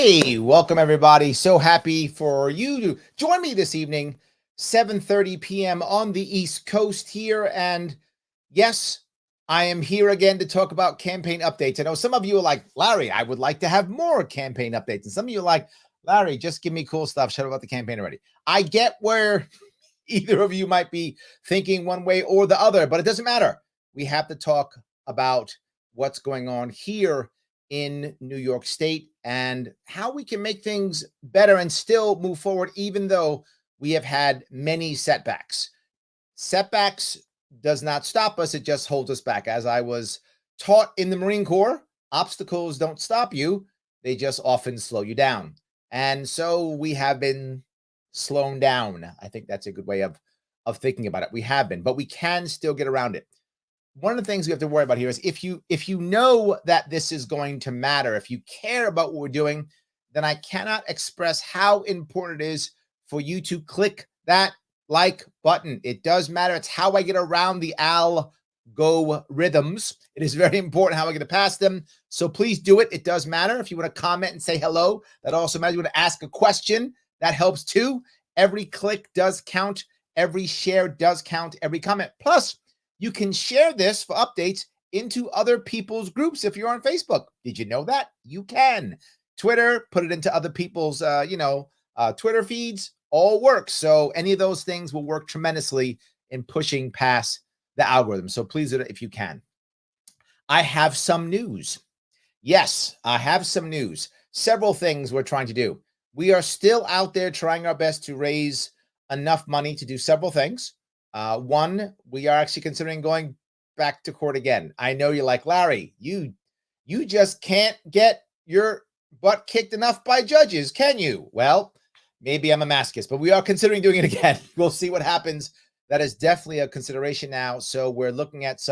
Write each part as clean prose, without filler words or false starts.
Hey, welcome everybody. So happy for you to join me this evening, 7:30 p.m. on the East Coast here. And yes, I am here again to talk about campaign updates. I know some of you are like, Larry, I would like to have more campaign updates. And some of you are like, Larry, just give me cool stuff. Shut up about the campaign already. I get where either of you might be thinking one way or the other, but it doesn't matter. We have to talk about what's going on here in New York State and how we can make things better and still move forward, even though we have had many setbacks. Setbacks does not stop us, it just holds us back. As I was taught in the Marine Corps, obstacles don't stop you, they just often slow you down. And so we have been slowed down. I think that's a good way of thinking about it. We have been, but we can still get around it. One of the things we have to worry about here is if you know that this is going to matter, if you care about what we're doing, then I cannot express how important it is for you to click that like button. It does matter. It's how I get around the algorithms. It is very important how I get past them. So please do it. It does matter. If you want to comment and say hello, that also matters. You want to ask a question, that helps too. Every click does count. Every share does count. Every comment. Plus, you can share this for updates into other people's groups if you're on Facebook. Did you know that? You can. Twitter, put it into other people's, Twitter feeds, all works. So any of those things will work tremendously in pushing past the algorithm. So please do it if you can. I have some news. Yes, I have some news. Several things we're trying to do. We are still out there trying our best to raise enough money to do several things. One, we are actually considering going back to court again. I know you're like, Larry, you just can't get your butt kicked enough by judges, can you? Well, maybe I'm a masochist, but we are considering doing it again. We'll see what happens. That is definitely a consideration now. So we're looking at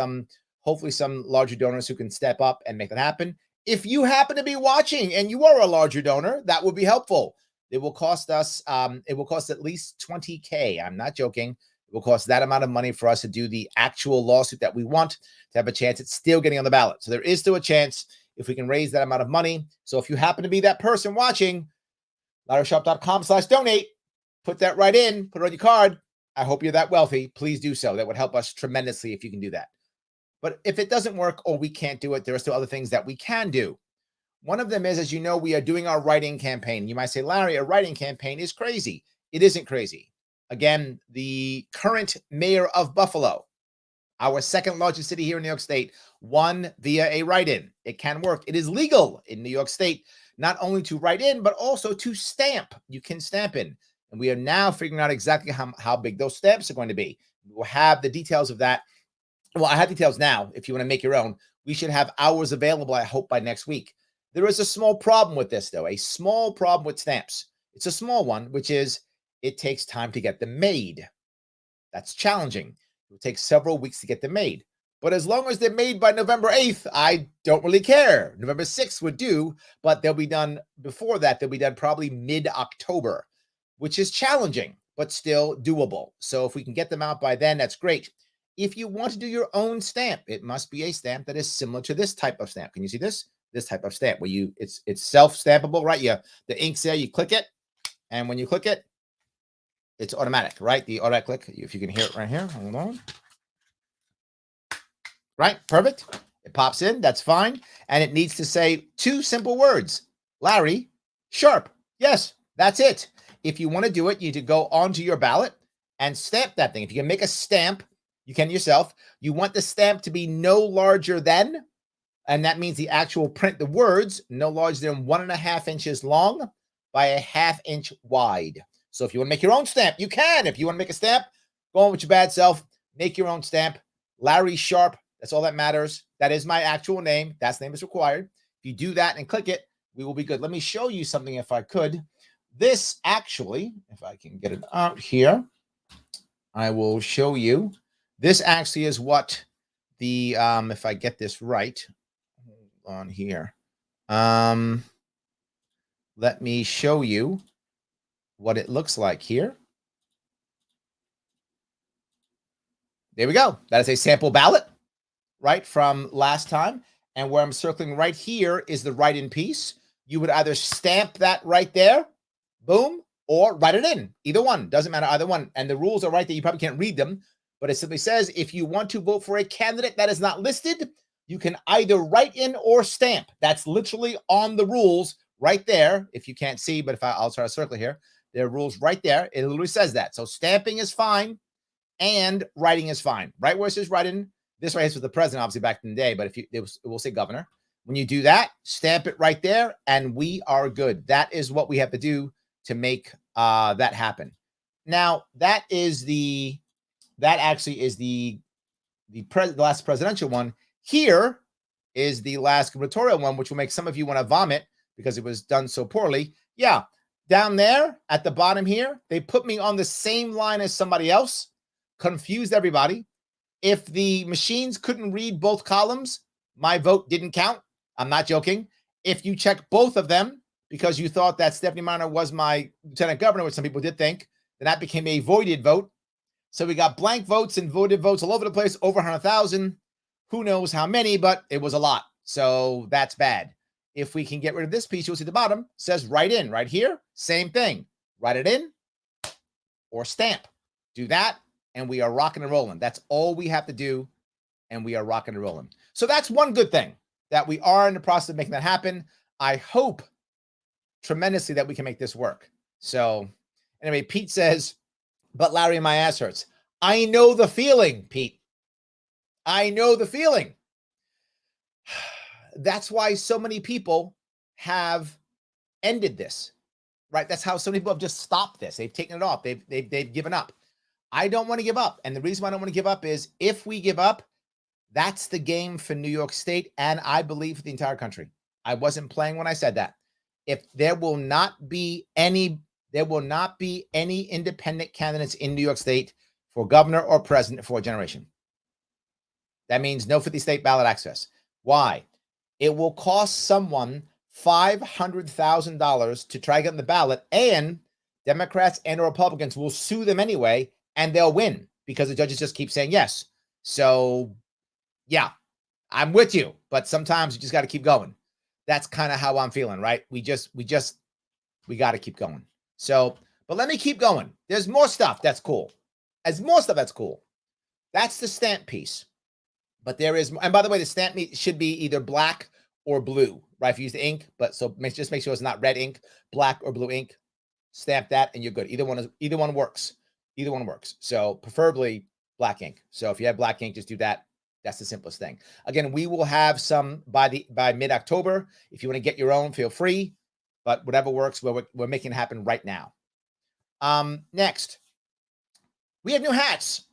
hopefully some larger donors who can step up and make that happen. If you happen to be watching and you are a larger donor, that would be helpful. It will cost us, it will cost at least $20K. I'm not joking. It will cost that amount of money for us to do the actual lawsuit that we want to have a chance at still getting on the ballot. So there is still a chance if we can raise that amount of money. So if you happen to be that person watching, LarrySharpe.com/donate, put that right in, put it on your card. I hope you're that wealthy. Please do so. That would help us tremendously if you can do that. But if it doesn't work or we can't do it, there are still other things that we can do. One of them is, as you know, we are doing our writing campaign. You might say, Larry, a writing campaign is crazy. It isn't crazy. Again, the current mayor of Buffalo, our second largest city here in New York State, won via a write-in. It can work. It is legal in New York State, not only to write in, but also to stamp. You can stamp in. And we are now figuring out exactly how big those stamps are going to be. We'll have the details of that. Well, I have details now. If you want to make your own, we should have hours available, I hope, by next week. There is a small problem with this, though, a small problem with stamps. It's a small one, which is it takes time to get them made. That's challenging. It will take several weeks to get them made. But as long as they're made by November 8th, I don't really care. November 6th would do, but they'll be done before that. They'll be done probably mid-October, which is challenging, but still doable. So if we can get them out by then, that's great. If you want to do your own stamp, it must be a stamp that is similar to this type of stamp. Can you see this? This type of stamp where it's self-stampable, right? The ink's there, you click it, and when you click it, it's automatic, right? The automatic click, if you can hear it right here, hold on. Right, perfect. It pops in, that's fine. And it needs to say two simple words, Larry Sharpe. Yes, that's it. If you want to do it, you need to go onto your ballot and stamp that thing. If you can make a stamp, you can yourself. You want the stamp to be no larger than, and that means the actual print, the words, no larger than 1.5 inches long by a 1/2 inch wide. So if you want to make your own stamp, you can. If you want to make a stamp, go on with your bad self, make your own stamp. Larry Sharpe, that's all that matters. That is my actual name. That name is required. If you do that and click it, we will be good. Let me show you something if I could. This actually, if I can get it out here, I will show you. This actually is what the, if I get this right, hold on here. Let me show you what it looks like here. There we go. That is a sample ballot, right, from last time. And where I'm circling right here is the write-in piece. you would either stamp that right there, boom, or write it in. Either one. Doesn't matter, either one. And the rules are right there. You probably can't read them, but it simply says if you want to vote for a candidate that is not listed, you can either write in or stamp. That's literally on the rules right there. If you can't see, but I'll try to circle here. There are rules right there. It literally says that. So stamping is fine and writing is fine. Right where it says write in, this right here is for the president, obviously back in the day, but if it will say governor. When you do that, stamp it right there, and we are good. That is what we have to do to make that happen. Now, that actually is the last presidential one. Here is the last gubernatorial one, which will make some of you want to vomit because it was done so poorly. Yeah, down there at the bottom here, they put me on the same line as somebody else, confused everybody. If the machines couldn't read both columns, my vote didn't count. I'm not joking. If you check both of them because you thought that Stephanie Minor was my lieutenant governor, which some people did think, then that became a voided vote. So we got blank votes and voted votes all over the place, over 100,000. Who knows how many, but it was a lot. So that's bad. If we can get rid of this piece, you'll see the bottom says write in. Right here, same thing. Write it in or stamp. Do that, and we are rocking and rolling. That's all we have to do, and we are rocking and rolling. So that's one good thing, that we are in the process of making that happen. I hope tremendously that we can make this work. So anyway, Pete says, but Larry, my ass hurts. I know the feeling, Pete. I know the feeling. That's why so many people have ended this, right? That's how so many people have just stopped this. They've taken it off. They've given up. I don't want to give up. And the reason why I don't want to give up is if we give up, that's the game for New York State, and I believe for the entire country. I wasn't playing when I said that. If there will not be any independent candidates in New York State for governor or president for a generation. That means no 50 state ballot access. Why? It will cost someone $500,000 to try to get on the ballot, and Democrats and Republicans will sue them anyway, and they'll win because the judges just keep saying yes. So yeah, I'm with you, but sometimes you just got to keep going. That's kind of how I'm feeling, right? We got to keep going. So, but let me keep going. There's more stuff that's cool. There's more stuff that's cool. That's the stamp piece. But there is, and by the way, the stamp should be either black or blue, right? If you use the ink, but so just make sure it's not red ink, black or blue ink. Stamp that, and you're good. Either one works. Either one works. So preferably black ink. So if you have black ink, just do that. That's the simplest thing. Again, we will have some by mid-October. If you want to get your own, feel free. But whatever works, we're making it happen right now. Next, we have new hats.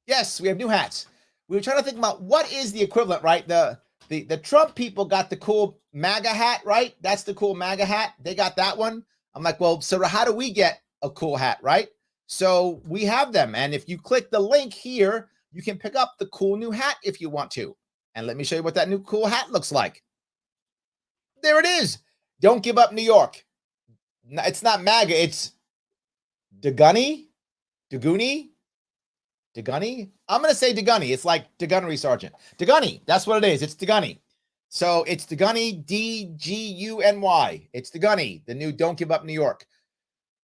Yes, we have new hats. We were trying to think about what is the equivalent, right? The Trump people got the cool MAGA hat, right? That's the cool MAGA hat. They got that one. I'm like, well, so how do we get a cool hat, right? So we have them. And if you click the link here, you can pick up the cool new hat if you want to. And let me show you what that new cool hat looks like. There it is. Don't give up New York. It's not MAGA. It's Deguni. I'm going to say Deguni. It's like Degunnery Sergeant. Deguni. That's what it is. It's Deguni. So it's Deguni, D-G-U-N-Y. It's Deguni, the new Don't Give Up New York.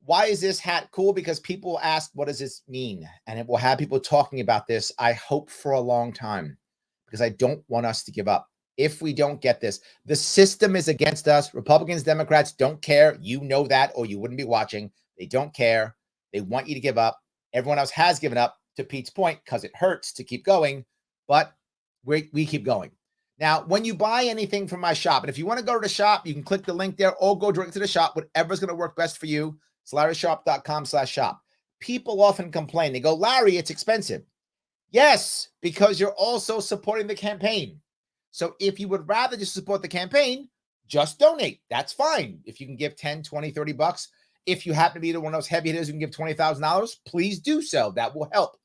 Why is this hat cool? Because people ask, what does this mean? And it will have people talking about this, I hope, for a long time, because I don't want us to give up. If we don't get this, the system is against us. Republicans, Democrats don't care. You know that, or you wouldn't be watching. They don't care. They want you to give up. Everyone else has given up, to Pete's point, because it hurts to keep going, but we keep going. Now, when you buy anything from my shop, and if you want to go to the shop, you can click the link there or go direct to the shop, whatever's going to work best for you. It's LarrySharpe.com/shop. People often complain. They go, Larry, it's expensive. Yes, because you're also supporting the campaign. So if you would rather just support the campaign, just donate. That's fine. If you can give 10, 20, 30 bucks, if you happen to be one of those heavy hitters who can give $20,000, please do so. That will help.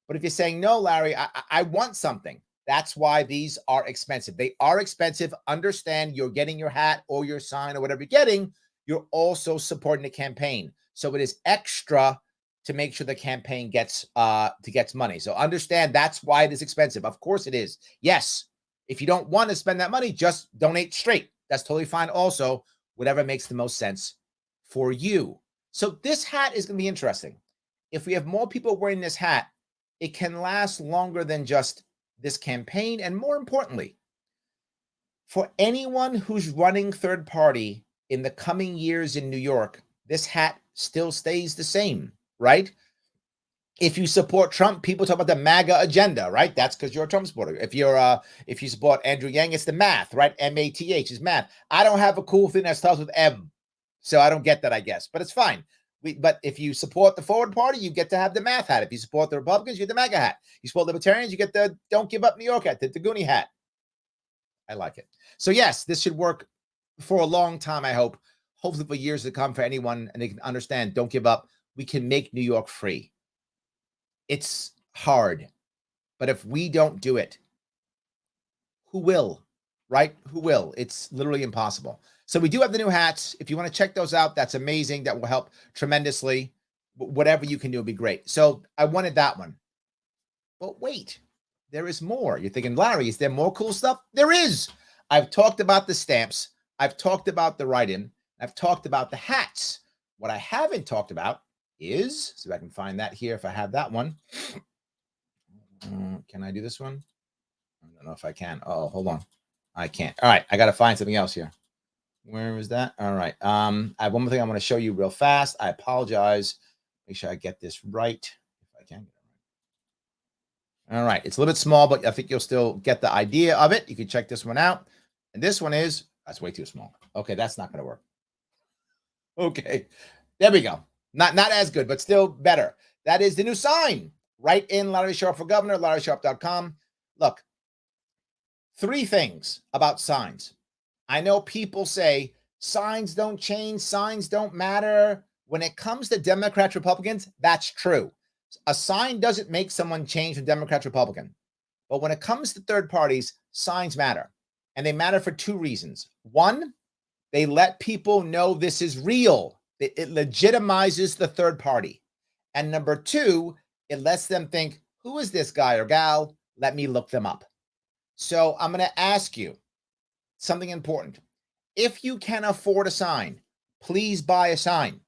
But if you're saying, no, Larry, I want something, that's why these are expensive. They are expensive. Understand you're getting your hat or your sign or whatever you're getting. You're also supporting the campaign. So it is extra to make sure the campaign gets money. So understand that's why it is expensive. Of course it is. Yes. If you don't want to spend that money, just donate straight. That's totally fine also, whatever makes the most sense for you. So this hat is going to be interesting. If we have more people wearing this hat, it can last longer than just this campaign. And more importantly, for anyone who's running third party in the coming years in New York, this hat still stays the same, right? If you support Trump, people talk about the MAGA agenda, right? That's because you're a Trump supporter. If you support Andrew Yang, it's the math, right? MATH is math. I don't have a cool thing that starts with M, so I don't get that, I guess, but it's fine. But if you support the Forward Party, you get to have the math hat. If you support the Republicans, you get the MAGA hat. You support Libertarians, you get the Don't Give Up New York hat, the Goonie hat. I like it. So yes, this should work for a long time, I hope. Hopefully for years to come for anyone, and they can understand, don't give up. We can make New York free. It's hard, but if we don't do it, who will, right? Who will? It's literally impossible. So we do have the new hats. If you want to check those out, that's amazing. That will help tremendously. Whatever you can do would be great. So I wanted that one. But wait, there is more. You're thinking, Larry, is there more cool stuff? There is. I've talked about the stamps. I've talked about the write-in. I've talked about the hats. What I haven't talked about is, see if I can find that here if I have that one. Can I do this one? I don't know if I can. Oh, hold on. I can't. All right. I got to find something else here. Where is that? All right. I have one more thing I want to show you real fast. I apologize. Make sure I get this right. If I can get it right. All right. It's a little bit small, but I think you'll still get the idea of it. You can check this one out. And this one is, that's way too small. Okay. That's not going to work. Okay. There we go. Not as good, but still better. That is the new sign. Write in Larry Sharpe for governor, LarrySharpe.com. Look, 3 things about signs. I know people say signs don't change, signs don't matter. When it comes to Democrats, Republicans, that's true. A sign doesn't make someone change from Democrat, Republican. But when it comes to third parties, signs matter. And they matter for 2 reasons. One, they let people know this is real. It legitimizes the third party. And number 2, it lets them think, who is this guy or gal? Let me look them up. So I'm going to ask you something important. If you can afford a sign, please buy a sign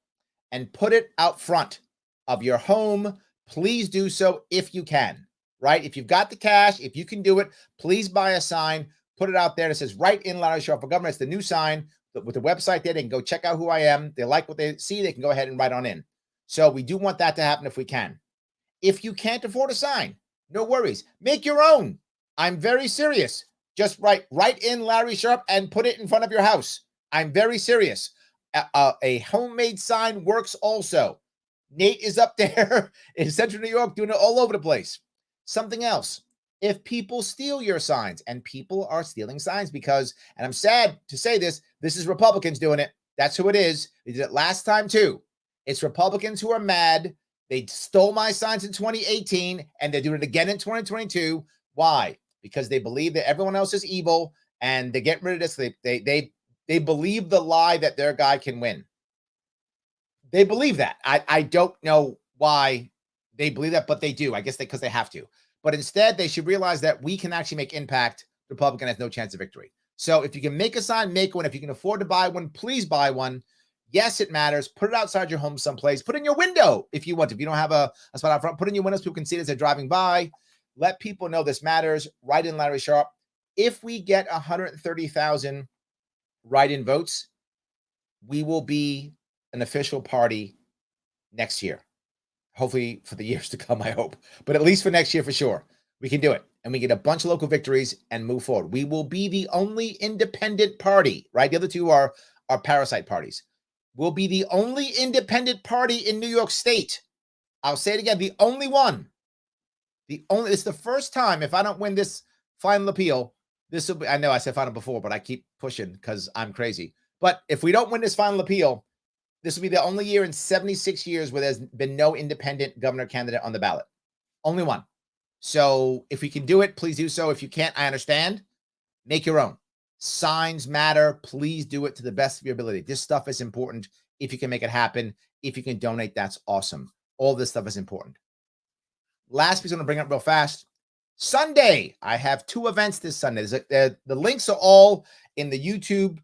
and put it out front of your home. Please do so if you can, right? If you've got the cash, if you can do it, please buy a sign, put it out there that says, write in Larry Sharpe for governor. It's the new sign with the website there. They can go check out who I am. They like what they see. They can go ahead and write on in. So we do want that to happen if we can. If you can't afford a sign, no worries. Make your own. I'm very serious. Just write in Larry Sharpe and put it in front of your house. I'm very serious. A homemade sign works also. Nate is up there in Central New York doing it all over the place. Something else. If people steal your signs, and people are stealing signs because, and I'm sad to say this is Republicans doing it. That's who it is. They did it last time too. It's Republicans who are mad. They stole my signs in 2018 and they're doing it again in 2022. Why? Because they believe that everyone else is evil and they get rid of this. They believe the lie that their guy can win. They believe that. I don't know why they believe that, but they do. I guess because they have to. But instead, they should realize that we can actually make impact. The Republican has no chance of victory. So if you can make a sign, make one. If you can afford to buy one, please buy one. Yes, it matters. Put it outside your home someplace. Put it in your window if you want. If you don't have a spot out front, put it in your windows. People can see it as they're driving by. Let people know this matters. Write in Larry Sharpe. If we get 130,000 write-in votes, we will be an official party next year. Hopefully for the years to come, I hope. But at least for next year, for sure. We can do it. And we get a bunch of local victories and move forward. We will be the only independent party, right? The other 2 are parasite parties. We'll be the only independent party in New York State. I'll say it again. The only one. It's the first time, if I don't win this final appeal, this will be, I know I said final before, but I keep pushing because I'm crazy. But if we don't win this final appeal, this will be the only year in 76 years where there's been no independent governor candidate on the ballot. Only one. So if we can do it, please do so. If you can't, I understand. Make your own. Signs matter. Please do it to the best of your ability. This stuff is important. If you can make it happen, if you can donate, that's awesome. All this stuff is important. Last piece I'm going to bring up real fast. Sunday, I have 2 events this Sunday. The links are all in the YouTube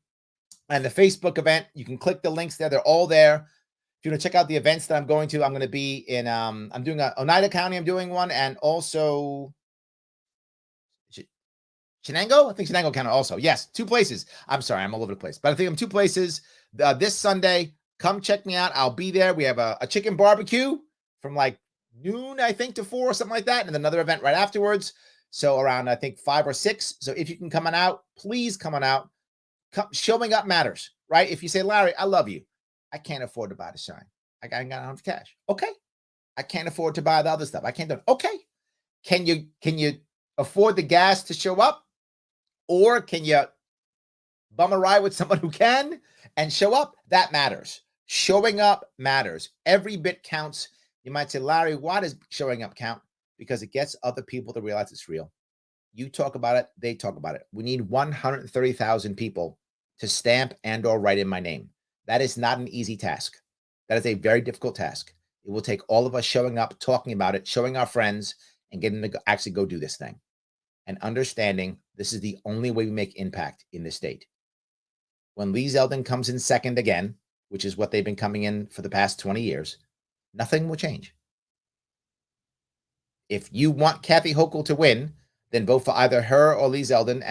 And the Facebook event, you can click the links there. They're all there. If you want to check out the events that I'm going to be in, I'm doing Oneida County, I'm doing one, and also Shenango? I think Shenango County also. Yes, 2 places. I'm sorry, I'm all over the place. But I think I'm 2 places. This Sunday, come check me out. I'll be there. We have a chicken barbecue from like noon, I think, to 4 or something like that, and another event right afterwards. So around, I think, 5 or 6. So if you can come on out, please come on out. Showing up matters, right? If you say, Larry, I love you. I can't afford to buy the shine. I ain't got enough cash. Okay. I can't afford to buy the other stuff. I can't do it. Okay. Can you afford the gas to show up? Or can you bum a ride with someone who can and show up? That matters. Showing up matters. Every bit counts. You might say, Larry, why does showing up count? Because it gets other people to realize it's real. You talk about it, they talk about it. We need 130,000 people to stamp and or write in my name. That is not an easy task. That is a very difficult task. It will take all of us showing up, talking about it, showing our friends, and getting to actually go do this thing. And understanding this is the only way we make impact in this state. When Lee Zeldin comes in second again, which is what they've been coming in for the past 20 years, nothing will change. If you want Kathy Hochul to win, then vote for either her or Lee Zeldin,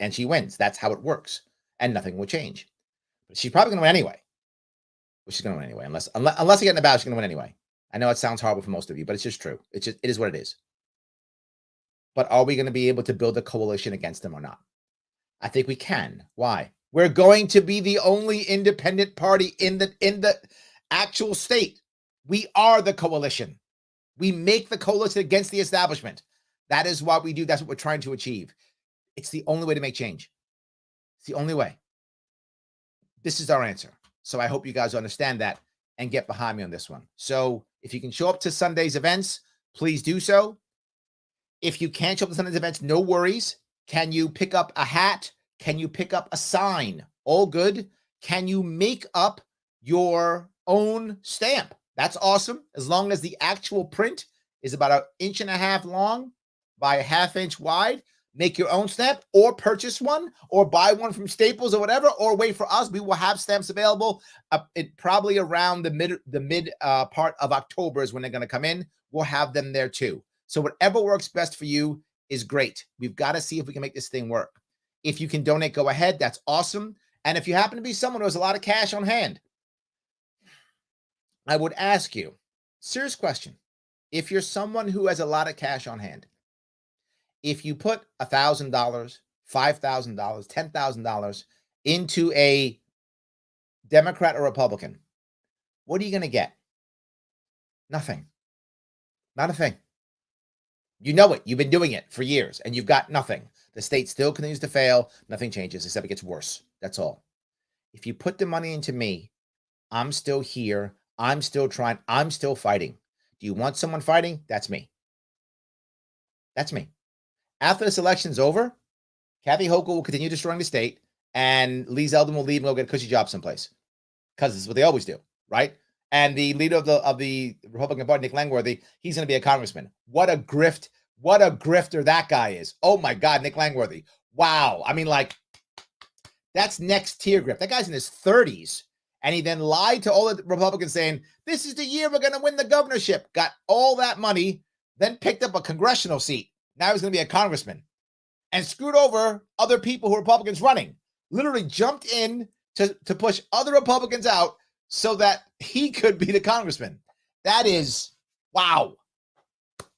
and she wins. That's how it works, and nothing will change. But she's probably going to win anyway. Well, she's going to win anyway, unless you get in the ballot, she's going to win anyway. I know it sounds horrible for most of you, but it's just true. It is what it is. But are we going to be able to build a coalition against them or not? I think we can. Why? We're going to be the only independent party in the actual state. We are the coalition. We make the coalition against the establishment. That is what we do. That's what we're trying to achieve. It's the only way to make change. It's the only way. This is our answer. So I hope you guys understand that and get behind me on this one. So if you can show up to Sunday's events, please do so. If you can't show up to Sunday's events, no worries. Can you pick up a hat? Can you pick up a sign? All good. Can you make up your own stamp? That's awesome. As long as the actual print is about 1.5 inches long by 1/2 inch wide, make your own stamp or purchase one or buy one from Staples or whatever, or wait for us. We will have stamps available. Probably around the mid part of October is when they're going to come in. We'll have them there too. So whatever works best for you is great. We've got to see if we can make this thing work. If you can donate, go ahead. That's awesome. And if you happen to be someone who has a lot of cash on hand, I would ask you, serious question. If you're someone who has a lot of cash on hand, if you put $1,000, $5,000, $10,000 into a Democrat or Republican, what are you going to get? Nothing. Not a thing. You know it. You've been doing it for years, and you've got nothing. The state still continues to fail. Nothing changes, except it gets worse. That's all. If you put the money into me, I'm still here. I'm still trying. I'm still fighting. Do you want someone fighting? That's me. That's me. After this election's over, Kathy Hochul will continue destroying the state, and Lee Zeldin will leave and go get a cushy job someplace. Because it's what they always do, right? And the leader of the Republican Party, Nick Langworthy, he's going to be a congressman. What a grift. What a grifter that guy is. Oh, my God, Nick Langworthy. Wow. I mean, like, that's next tier grift. That guy's in his 30s. And he then lied to all the Republicans saying, this is the year we're going to win the governorship. Got all that money, then picked up a congressional seat. Now he's going to be a congressman. And screwed over other people who are Republicans running. Literally jumped in to push other Republicans out so that he could be the congressman. That is, wow.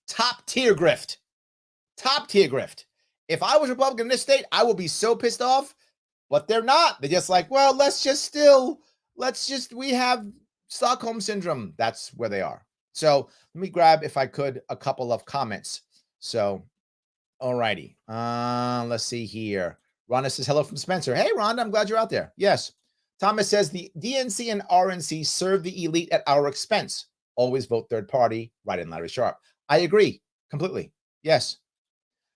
Top tier grift. Top tier grift. If I was Republican in this state, I would be so pissed off. But they're not. They're just like, well, we have Stockholm Syndrome. That's where they are. So let me grab, if I could, a couple of comments. So, all righty. Let's see here. Rhonda says, hello from Spencer. Hey, Rhonda, I'm glad you're out there. Yes. Thomas says, the DNC and RNC serve the elite at our expense. Always vote third party. Right in, Larry Sharpe. I agree completely. Yes.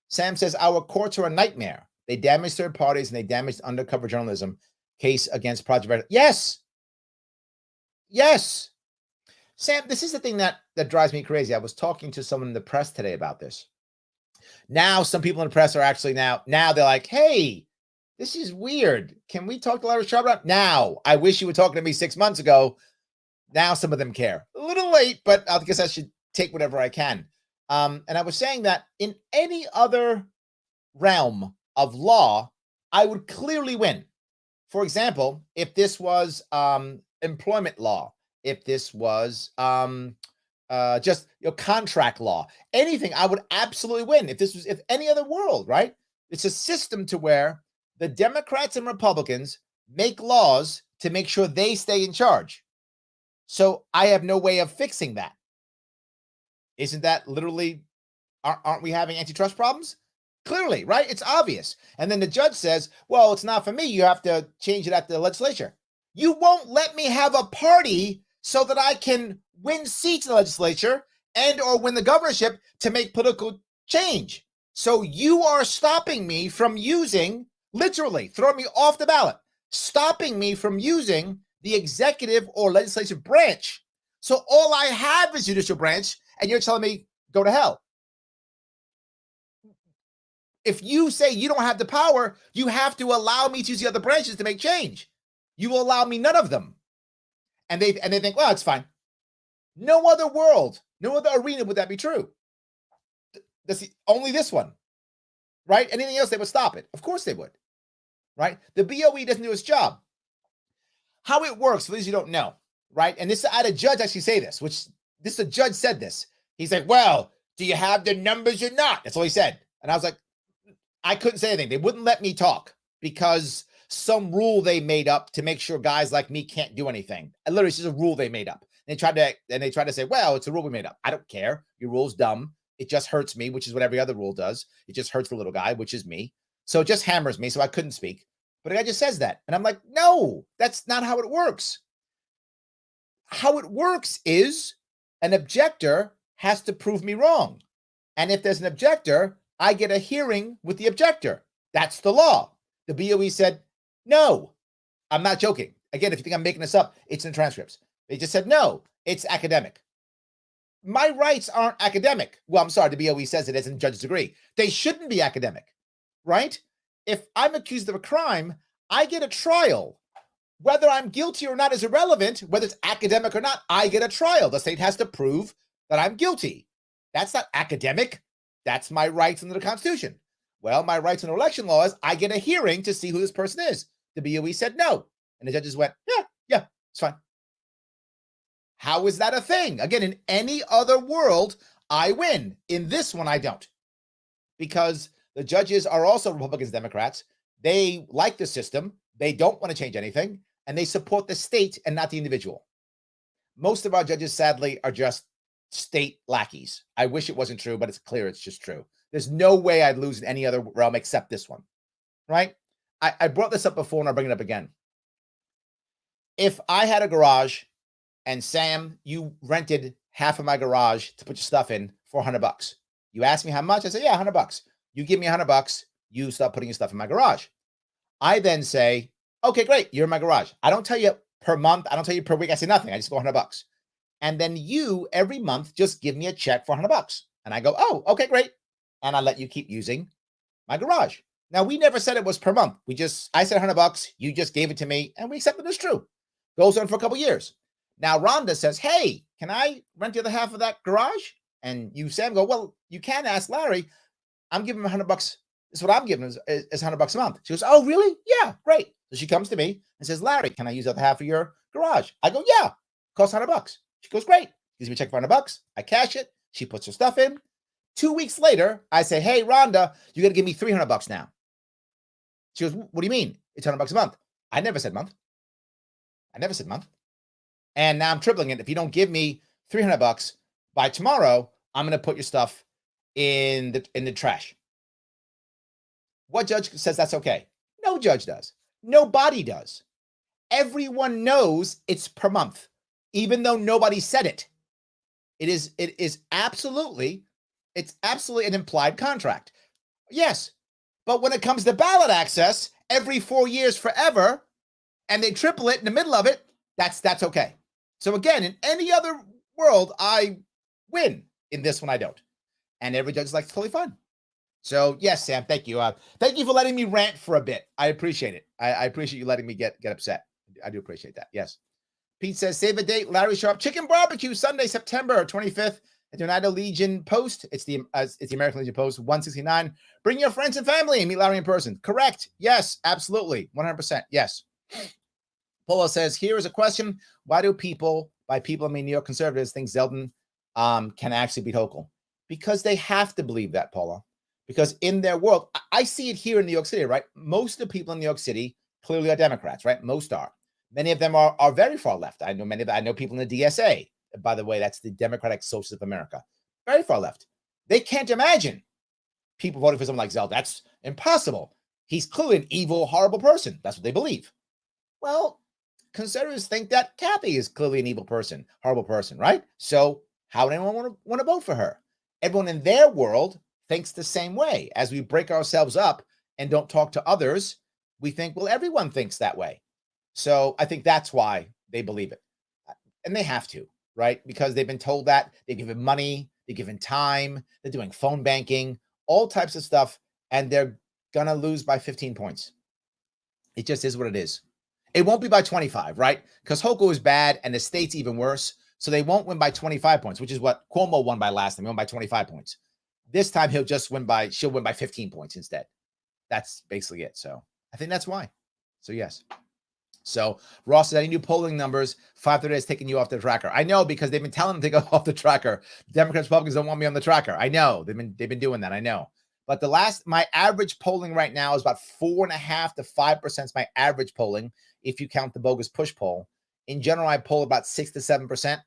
Sam says, our courts are a nightmare. They damage third parties and they damage undercover journalism. Case against Project Red. Yes. Yes. Sam, this is the thing that drives me crazy. I was talking to someone in the press today about this. Now, some people in the press are actually now they're like, hey, This is weird. Can we talk to Larry Sharpe now? I wish you were talking to me 6 months ago. Now some of them care. A little late, but I guess I should take whatever I can. And I was saying that in any other realm of law, I would clearly win. For example, if this was employment law, if this was just contract law, anything, I would absolutely win. If any other world, right? It's a system to where the Democrats and Republicans make laws to make sure they stay in charge. So I have no way of fixing that. Isn't that literally, aren't we having antitrust problems? Clearly, right? It's obvious. And then the judge says, well, it's not for me. You have to change it at the legislature. You won't let me have a party so that I can win seats in the legislature and or win the governorship to make political change. So you are stopping me from using, literally throwing me off the ballot, stopping me from using the executive or legislative branch. So all I have is judicial branch, and you're telling me go to hell. If you say you don't have the power, you have to allow me to use the other branches to make change. You will allow me none of them. And they think, well, it's fine. No other world, no other arena would that be true. Only this one, right? Anything else, they would stop it. Of course they would, right? The BOE doesn't do its job. How it works, for those you don't know, right? And I had a judge actually say this, a judge said this. He's like, well, do you have the numbers or not? That's all he said. And I was like, I couldn't say anything. They wouldn't let me talk because some rule they made up to make sure guys like me can't do anything. And literally, it's just a rule they made up. They tried to say, well, it's a rule we made up. I don't care. Your rule's dumb. It just hurts me, which is what every other rule does. It just hurts the little guy, which is me. So it just hammers me. So I couldn't speak. But the guy just says that. And I'm like, no, that's not how it works. How it works is an objector has to prove me wrong. And if there's an objector, I get a hearing with the objector. That's the law. The BOE said, no, I'm not joking. Again, if you think I'm making this up, it's in the transcripts. They just said, no, it's academic. My rights aren't academic. Well, I'm sorry, the BOE says it is, and judges agree. They shouldn't be academic, right? If I'm accused of a crime, I get a trial. Whether I'm guilty or not is irrelevant. Whether it's academic or not, I get a trial. The state has to prove that I'm guilty. That's not academic. That's my rights under the Constitution. Well, my rights under election law is I get a hearing to see who this person is. The BOE said no. And the judges went, yeah, it's fine. How is that a thing? Again, in any other world, I win. In this one, I don't. Because the judges are also Republicans, Democrats. They like the system. They don't want to change anything. And they support the state and not the individual. Most of our judges, sadly, are just state lackeys. I wish it wasn't true, but it's clear it's just true. There's no way I'd lose in any other realm except this one, right? I brought this up before and I'll bring it up again. If I had a garage and Sam, you rented half of my garage to put your stuff in for $100. You asked me how much? I said, yeah, $100. You give me $100. You start putting your stuff in my garage. I then say, okay, great. You're in my garage. I don't tell you per month. I don't tell you per week. I say nothing. I just go $100. And then you every month just give me a check for $100. And I go, oh, okay, great. And I let you keep using my garage. Now, we never said it was per month. I said $100. You just gave it to me and we accepted it as true. Goes on for a couple years. Now, Rhonda says, hey, can I rent the other half of that garage? And you, Sam, go, well, you can ask Larry. I'm giving him $100. This is what I'm giving is $100 a month. She goes, oh, really? Yeah, great. So she comes to me and says, Larry, can I use the other half of your garage? I go, yeah, costs $100. She goes, great. Gives me a check for $100. I cash it. She puts her stuff in. 2 weeks later, I say, hey, Rhonda, you got to give me $300 now. She goes, what do you mean? It's $100 a month. I never said month. And now I'm tripling it. If you don't give me $300 by tomorrow, I'm going to put your stuff in the trash. What judge says that's okay? No judge does. Nobody does. Everyone knows it's per month, even though nobody said it. It is absolutely an implied contract. Yes. But when it comes to ballot access, every 4 years forever, and they triple it in the middle of it, that's okay. So again, in any other world, I win. In this one, I don't. And every judge is like, totally fine. So yes, Sam, thank you. Thank you for letting me rant for a bit. I appreciate it. I appreciate you letting me get upset. I do appreciate that. Yes. Pete says, save a date, Larry Sharpe Chicken Barbecue, Sunday, September 25th at the United Legion Post. It's the American Legion Post, 169. Bring your friends and family and meet Larry in person. Correct. Yes, absolutely. 100%. Yes. Polo says, here is a question. Why do people, by people I mean New York conservatives, think Zeldin can actually beat Hochul? Because they have to believe that, Polo. Because in their world, I see it here in New York City, right? Most of the people in New York City clearly are Democrats, right? Most are. Many of them are very far left. I know people in the DSA. By the way, that's the Democratic Socialists of America. Very far left. They can't imagine people voting for someone like Zeldin. That's impossible. He's clearly an evil, horrible person. That's what they believe. Well, conservatives think that Kathy is clearly an evil person, horrible person, right? So how would anyone want to vote for her? Everyone in their world thinks the same way. As we break ourselves up and don't talk to others, we think, well, everyone thinks that way. So I think that's why they believe it. And they have to, right? Because they've been told that. They've given money, they've given time, they're doing phone banking, all types of stuff, and they're going to lose by 15 points. It just is what it is. It won't be by 25, right? Because Hochul is bad and the state's even worse. So they won't win by 25 points, which is what Cuomo won by last time. He won by 25 points. This time she'll win by 15 points instead. That's basically it. So I think that's why. So yes. So Ross said, any new polling numbers? 530 is taking you off the tracker. I know, because they've been telling them to go off the tracker. Democrats, Republicans don't want me on the tracker. I know they've been doing that. I know. But my average polling right now is about 4.5 to 5% is my average polling. If you count the bogus push poll, in general, I poll about 6 to 7%.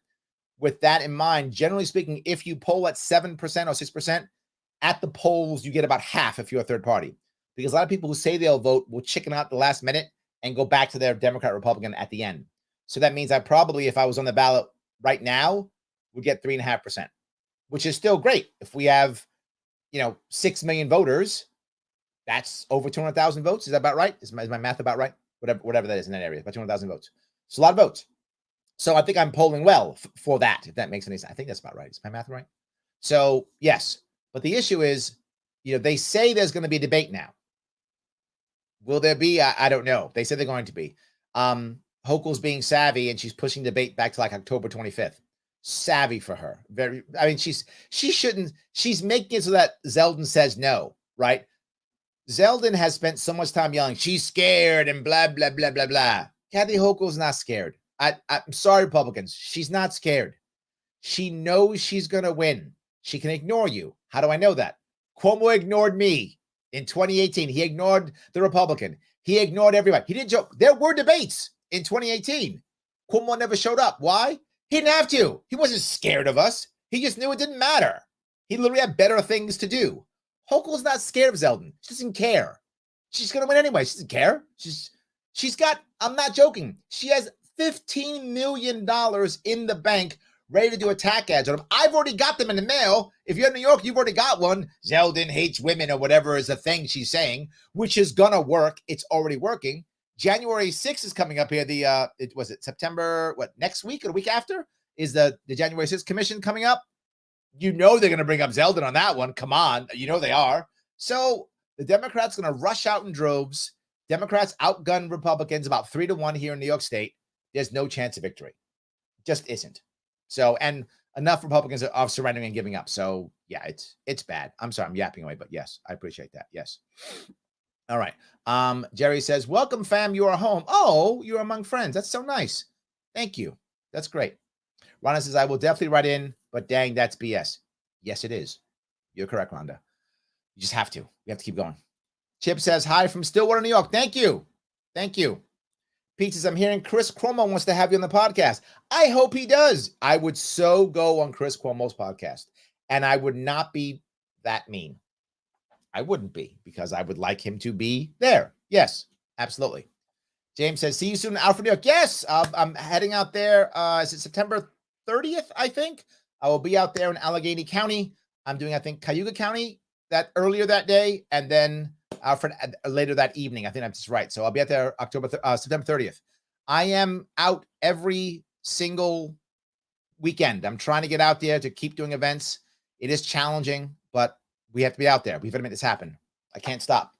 With that in mind, generally speaking, if you poll at 7% or 6%, at the polls, you get about half if you're a third party. Because a lot of people who say they'll vote will chicken out the last minute and go back to their Democrat, Republican at the end. So that means I probably, if I was on the ballot right now, would get 3.5%, which is still great. If we have, 6 million voters, that's over 200,000 votes. Is that about right? Is my math about right? Whatever that is in that area, about 200,000 votes. It's a lot of votes. So I think I'm polling well for that, if that makes any sense. I think that's about right. Is my math right? So yes, but the issue is, they say there's going to be a debate now. Will there be? I don't know. They said they're going to be. Hochul's being savvy, and she's pushing debate back to like October 25th. Savvy for her. She's making it so that Zeldin says no, right? Zeldin has spent so much time yelling, she's scared and blah, blah, blah, blah, blah. Kathy Hochul's not scared. I'm sorry, Republicans. She's not scared. She knows she's going to win. She can ignore you. How do I know that? Cuomo ignored me in 2018. He ignored the Republican. He ignored everybody. He didn't joke. There were debates in 2018. Cuomo never showed up. Why? He didn't have to. He wasn't scared of us. He just knew it didn't matter. He literally had better things to do. Hochul's not scared of Zeldin. She doesn't care. She's going to win anyway. She doesn't care. She's got, I'm not joking, she has $15 million in the bank ready to do attack ads on them. I've already got them in the mail. If you're in New York, you've already got one. Zeldin hates women or whatever is the thing she's saying, which is going to work. It's already working. January 6th is coming up here. Was it September, next week or the week after? Is the January 6th commission coming up? They're going to bring up Zeldin on that one. Come on. They are. So the Democrats going to rush out in droves. Democrats outgun Republicans about 3-1 here in New York State. There's no chance of victory. Just isn't. So, and enough Republicans are surrendering and giving up. So yeah, it's bad. I'm sorry, I'm yapping away, but yes, I appreciate that. Yes. All right. Jerry says, welcome fam. You are home. Oh, you're among friends. That's so nice. Thank you. That's great. Rhonda says, I will definitely write in, but dang, that's BS. Yes, it is. You're correct, Rhonda. You just have to. You have to keep going. Chip says, hi from Stillwater, New York. Thank you. Thank you. Pete says, I'm hearing Chris Cuomo wants to have you on the podcast. I hope he does. I would so go on Chris Cuomo's podcast, and I would not be that mean. I wouldn't be, because I would like him to be there. Yes, absolutely. James says, see you soon in Alfred, New York. Yes, I'm heading out there. Is it September 30th, I think? I will be out there in Allegheny County. I'm doing, I think, Cayuga County earlier that day, and then Alfred later that evening. I think that's right. So I'll be out there September 30th. I am out every single weekend. I'm trying to get out there to keep doing events. It is challenging, but We have to be out there. We've got to make this happen. I can't stop.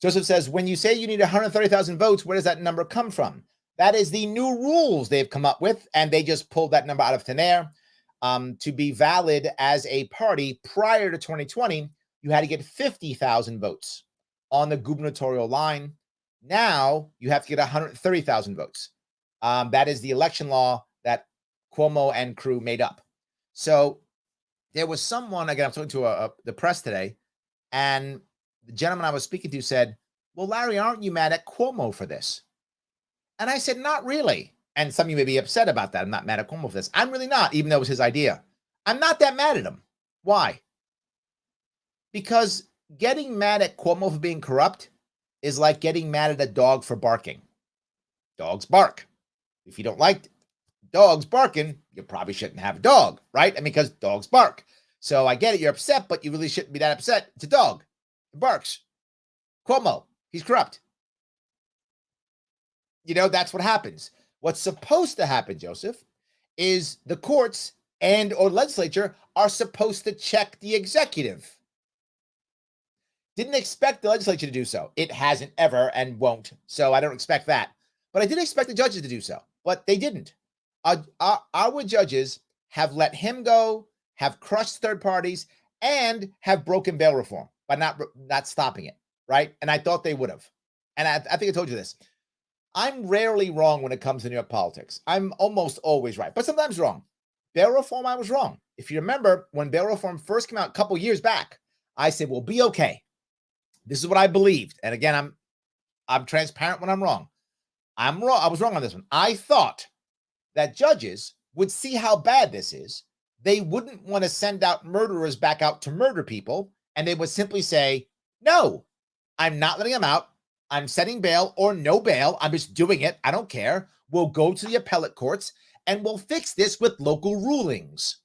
Joseph says, when you say you need 130,000 votes, where does that number come from? That is the new rules they've come up with, and they just pulled that number out of thin air. To be valid as a party prior to 2020, you had to get 50,000 votes on the gubernatorial line. Now you have to get 130,000 votes. That is the election law that Cuomo and crew made up. So there was someone, again, I'm talking to the press today, and the gentleman I was speaking to said, well, Larry, aren't you mad at Cuomo for this? And I said, not really. And some of you may be upset about that. I'm not mad at Cuomo for this. I'm really not, even though it was his idea. I'm not that mad at him. Why? Because getting mad at Cuomo for being corrupt is like getting mad at a dog for barking. Dogs bark. If you don't like dogs barking, you probably shouldn't have a dog, right? I mean, because dogs bark. So I get it. You're upset, but you really shouldn't be that upset. It's a dog. It barks. Cuomo, he's corrupt. You know, that's what happens. What's supposed to happen, Joseph, is the courts and or legislature are supposed to check the executive. Didn't expect the legislature to do so. It hasn't ever and won't. So I don't expect that. But I did expect the judges to do so, but they didn't. Our judges have let him go, have crushed third parties, and have broken bail reform by not stopping it, right? And I thought they would have. And I think I told you this. I'm rarely wrong when it comes to New York politics. I'm almost always right, but sometimes wrong. Bail reform, I was wrong. If you remember, when bail reform first came out a couple years back, I said, we'll be okay. This is what I believed. And again, I'm transparent when I'm wrong. I'm wrong. I was wrong on this one. I thought that judges would see how bad this is. They wouldn't want to send out murderers back out to murder people. And they would simply say, no, I'm not letting them out. I'm setting bail or no bail. I'm just doing it. I don't care. We'll go to the appellate courts and we'll fix this with local rulings.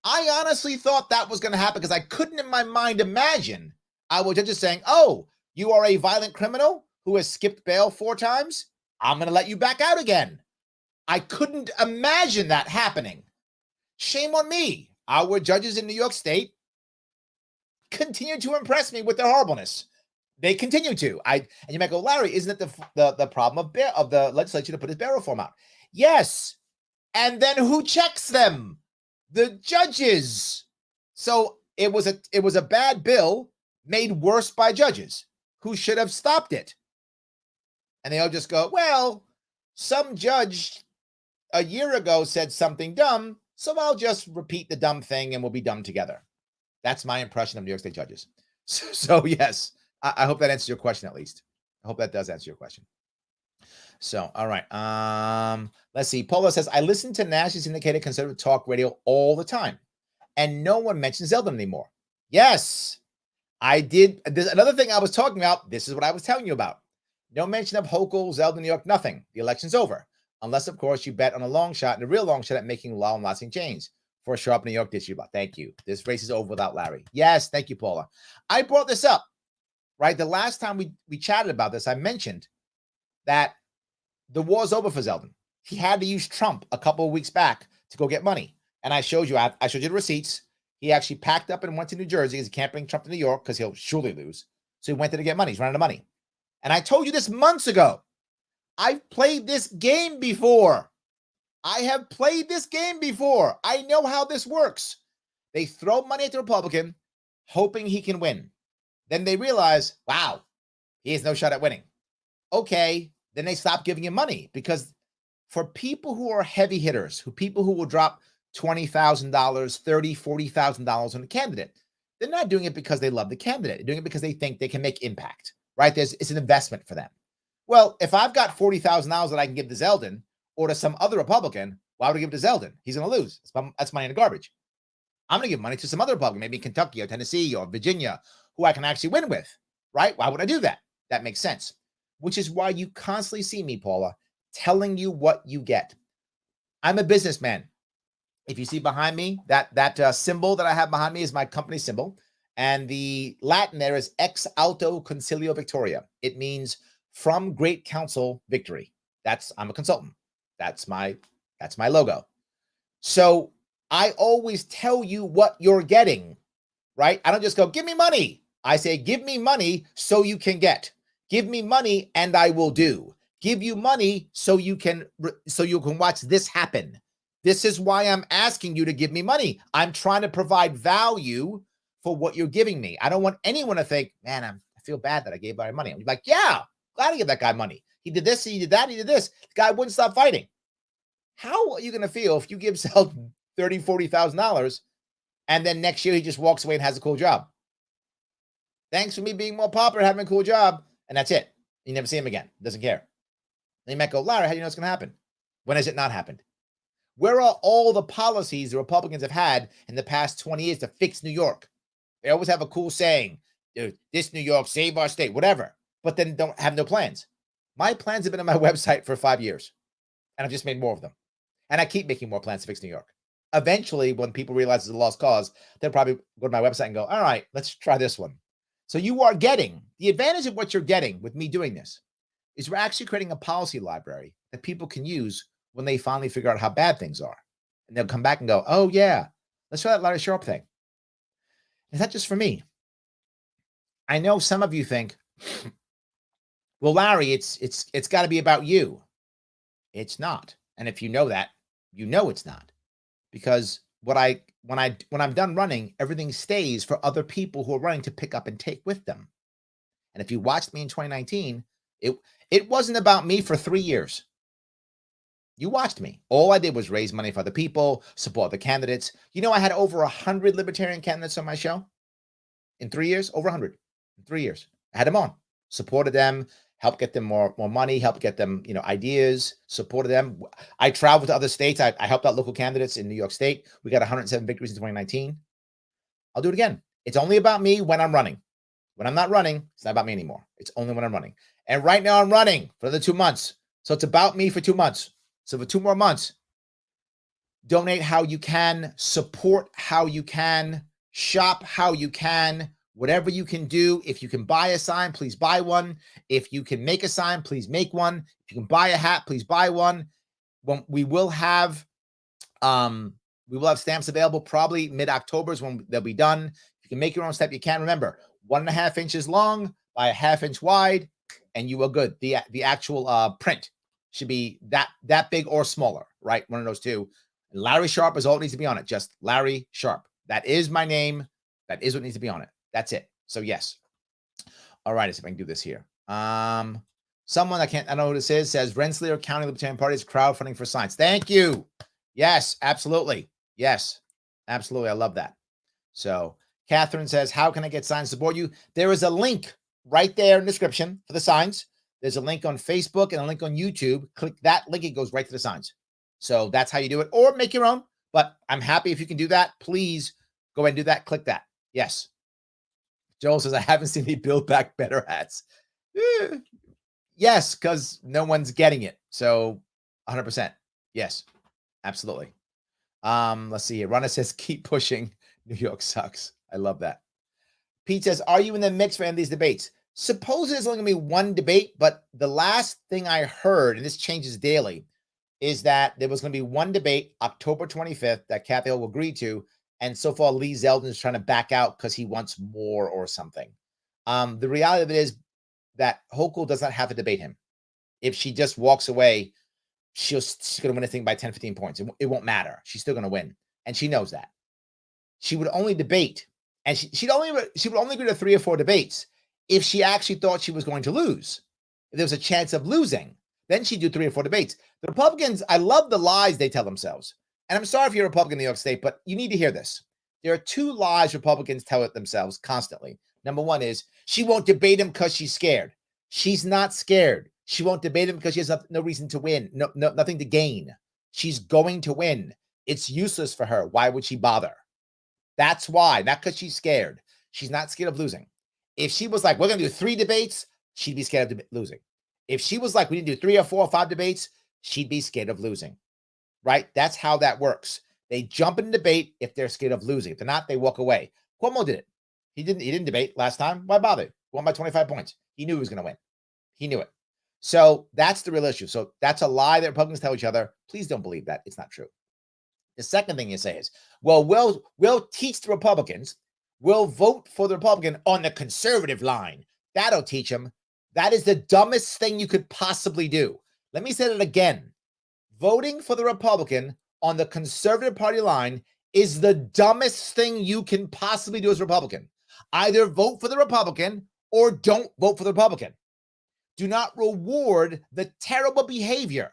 I honestly thought that was going to happen because I couldn't in my mind imagine our judges saying, oh, you are a violent criminal who has skipped bail 4 times. I'm going to let you back out again. I couldn't imagine that happening. Shame on me. Our judges in New York State continue to impress me with their horribleness. They continue to. And you might go, Larry, isn't it the problem of the legislature to put his bail reform out? Yes. And then who checks them? The judges. So it was a bad bill made worse by judges who should have stopped it. And they all just go, well, some judge a year ago said something dumb, so I'll just repeat the dumb thing and we'll be dumb together. That's my impression of New York State judges. So yes. I hope that answers your question at least. I hope that does answer your question. So, all right. Let's see. Paula says, I listen to nationally syndicated conservative talk radio all the time, and no one mentions Zeldin anymore. Yes, I did. There's another thing I was talking about. This is what I was telling you about. No mention of Hochul, Zeldin, New York, nothing. The election's over. Unless, of course, you bet on a long shot and a real long shot at making law and lasting change. For Sharpe, New York, this year. Thank you. This race is over without Larry. Yes, thank you, Paula. I brought this up. Right, the last time we chatted about this, I mentioned that the war's over for Zeldin. He had to use Trump a couple of weeks back to go get money, and I showed you. I showed you the receipts. He actually packed up and went to New Jersey because he can't bring Trump to New York because he'll surely lose. So he went there to get money. He's running out of money, and I told you this months ago. I've played this game before. I have played this game before. I know how this works. They throw money at the Republican, hoping he can win. Then they realize, wow, he has no shot at winning. Okay, then they stop giving him money because for people who are heavy hitters, people who will drop $20,000, $30,000, $40,000 on a candidate, they're not doing it because they love the candidate. They're doing it because they think they can make impact, right? It's an investment for them. Well, if I've got $40,000 that I can give to Zeldin or to some other Republican, why would I give it to Zeldin? He's going to lose. That's money in the garbage. I'm going to give money to some other Republican, maybe Kentucky or Tennessee or Virginia, who I can actually win with, right? Why would I do that? That makes sense. Which is why you constantly see me, Paula, telling you what you get. I'm a businessman. If you see behind me, that symbol that I have behind me is my company symbol. And the Latin there is Ex Alto Concilio Victoria. It means from great counsel victory. I'm a consultant. That's my logo. So I always tell you what you're getting. right? I don't just go, give me money. I say, give me money so you can get. Give me money and I will do. Give you money so you can watch this happen. This is why I'm asking you to give me money. I'm trying to provide value for what you're giving me. I don't want anyone to think, man, I feel bad that I gave my money. I'm like, yeah, glad to give that guy money. He did this, he did that, he did this. The guy wouldn't stop fighting. How are you going to feel if you give Sal $30,000, $40,000 and then next year he just walks away and has a cool job? Thanks for me being more popular, having a cool job, and that's it. You never see him again. Doesn't care. Then you might go, Larry, how do you know it's going to happen? When has it not happened? Where are all the policies the Republicans have had in the past 20 years to fix New York? They always have a cool saying, this New York, save our state, whatever, but then don't have no plans. My plans have been on my website for 5 years, and I've just made more of them. And I keep making more plans to fix New York. Eventually, when people realize it's a lost cause, they'll probably go to my website and go, all right, let's try this one. So you are getting, the advantage of what you're getting with me doing this is we're actually creating a policy library that people can use when they finally figure out how bad things are. And they'll come back and go, oh yeah, let's try that Larry Sharpe thing. It's not just for me. I know some of you think, well, Larry, it's got to be about you. It's not. And if you know that, you know it's not. Because when I'm done running, everything stays for other people who are running to pick up and take with them. And if you watched me in 2019, it wasn't about me for 3 years. You watched me. All I did was raise money for other people, support the candidates. You know, I had over 100 libertarian candidates on my show in 3 years, over 100 in 3 years. I had them on, supported them, helped get them more money, helped get them, ideas, supported them. I traveled to other states. I helped out local candidates in New York State. We got 107 victories in 2019. I'll do it again. It's only about me when I'm running. When I'm not running, it's not about me anymore. It's only when I'm running. And right now I'm running for the 2 months. So it's about me for 2 months. So for 2 more months, donate how you can, support how you can, shop how you can, whatever you can do. If you can buy a sign, please buy one. If you can make a sign, please make one. If you can buy a hat, please buy one. We will have stamps available probably mid-October is when they'll be done. If you can make your own stamp, you can. Remember, 1.5 inches long by 1/2 inch wide, and you are good. The actual print should be that big or smaller, right? One of those two. And Larry Sharpe is all it needs to be on it. Just Larry Sharpe. That is my name. That is what needs to be on it. That's it. So yes. All right. Let's see if I can do this here. Someone I don't know who this is says Rensselaer County Libertarian Party is crowdfunding for signs. Thank you. Yes, absolutely. Yes, absolutely. I love that. So Catherine says, how can I get signs to support you? There is a link right there in the description for the signs. There's a link on Facebook and a link on YouTube. Click that link. It goes right to the signs. So that's how you do it, or make your own. But I'm happy if you can do that. Please go ahead and do that. Click that. Yes. Joel says, I haven't seen any Build Back Better hats. Yes, because no one's getting it. So 100%. Yes, absolutely. Let's see here. Ronna says, keep pushing. New York sucks. I love that. Pete says, are you in the mix for any of these debates? Suppose there's only going to be one debate, but the last thing I heard, and this changes daily, is that there was going to be one debate October 25th that Kathy Hill will agree to. And so far, Lee Zeldin is trying to back out because he wants more or something. The reality of it is that Hochul does not have to debate him. If she just walks away, she's going to win a thing by 10, 15 points. It won't matter. She's still going to win. And she knows that. She would only debate, and she would only agree to 3 or 4 debates if she actually thought she was going to lose. If there was a chance of losing, then she'd do 3 or 4 debates. The Republicans, I love the lies they tell themselves. And I'm sorry if you're a Republican in New York State, but you need to hear this. There are 2 lies Republicans tell it themselves constantly. Number one is she won't debate him because she's scared. She's not scared. She won't debate him because she has no reason to win, nothing to gain. She's going to win. It's useless for her. Why would she bother? That's why, not because she's scared. She's not scared of losing. If she was like, we're going to do 3 debates, she'd be scared of losing. If she was like, we need to do 3 or 4 or 5 debates, she'd be scared of losing, right? That's how that works. They jump in debate if they're scared of losing. If they're not, they walk away. Cuomo did it. He didn't debate last time. Why bother? He won by 25 points. He knew he was going to win. He knew it. So that's the real issue. So that's a lie that Republicans tell each other. Please don't believe that. It's not true. The second thing you say is, well, we'll teach the Republicans. will vote for the Republican on the conservative line. That'll teach them. That is the dumbest thing you could possibly do. Let me say that again. Voting for the Republican on the conservative party line is the dumbest thing you can possibly do as a Republican. Either vote for the Republican or don't vote for the Republican. Do not reward the terrible behavior.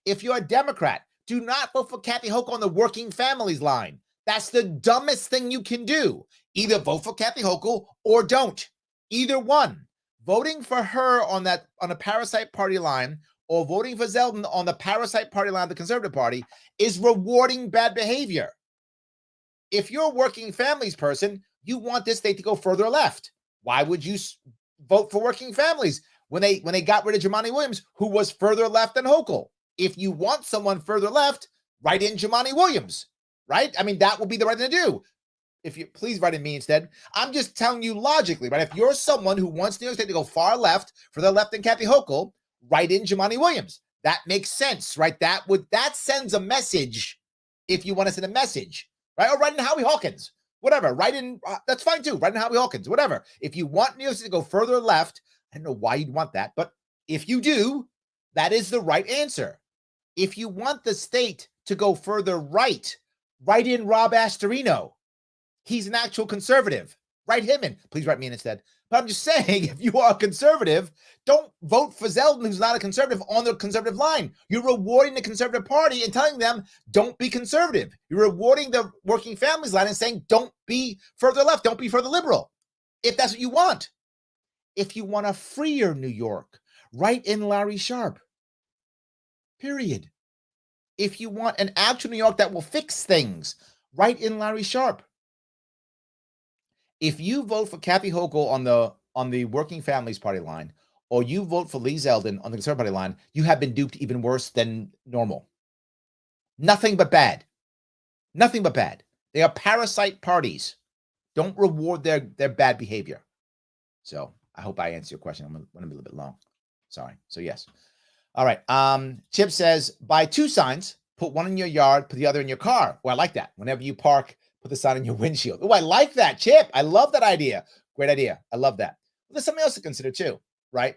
If you're a Democrat, do not vote for Kathy Hochul on the working families line. That's the dumbest thing you can do. Either vote for Kathy Hochul or don't. Either one. Voting for her on a parasite party line or voting for Zeldin on the parasite party line of the Conservative Party is rewarding bad behavior. If you're a working families person, you want this state to go further left. Why would you vote for working families when they got rid of Jumaane Williams, who was further left than Hochul? If you want someone further left, write in Jumaane Williams, right? I mean, that would be the right thing to do. If you please write in me instead. I'm just telling you logically, right? If you're someone who wants New York State to go far left, further left than Kathy Hochul, write in Jumaane Williams. That makes sense, right? That sends a message if you want to send a message, right? Or write in Howie Hawkins, whatever. Write in, that's fine too. Write in Howie Hawkins, whatever. If you want New York State to go further left, I don't know why you'd want that, but if you do, that is the right answer. If you want the state to go further right, write in Rob Astorino. He's an actual conservative. Write him in. Please write me in instead. But I'm just saying, if you are a conservative, don't vote for Zeldin, who's not a conservative, on the conservative line. You're rewarding the Conservative Party and telling them, don't be conservative. You're rewarding the working families line and saying, don't be further left, don't be further liberal, if that's what you want. If you want a freer New York, write in Larry Sharpe. Period. If you want an actual New York that will fix things, write in Larry Sharpe. If you vote for Kathy Hochul on the Working Families Party line, or you vote for Lee Zeldin on the Conservative Party line, you have been duped even worse than normal. Nothing but bad. Nothing but bad. They are parasite parties. Don't reward their bad behavior. So I hope I answered your question. I'm going to be a little bit long. Sorry. So yes. All right. Chip says, buy 2 signs, put one in your yard, put the other in your car. Well, I like that. Whenever you park, put the sign in your windshield. Oh, I like that, Chip. I love that idea. Great idea. I love that. Well, there's something else to consider too, right?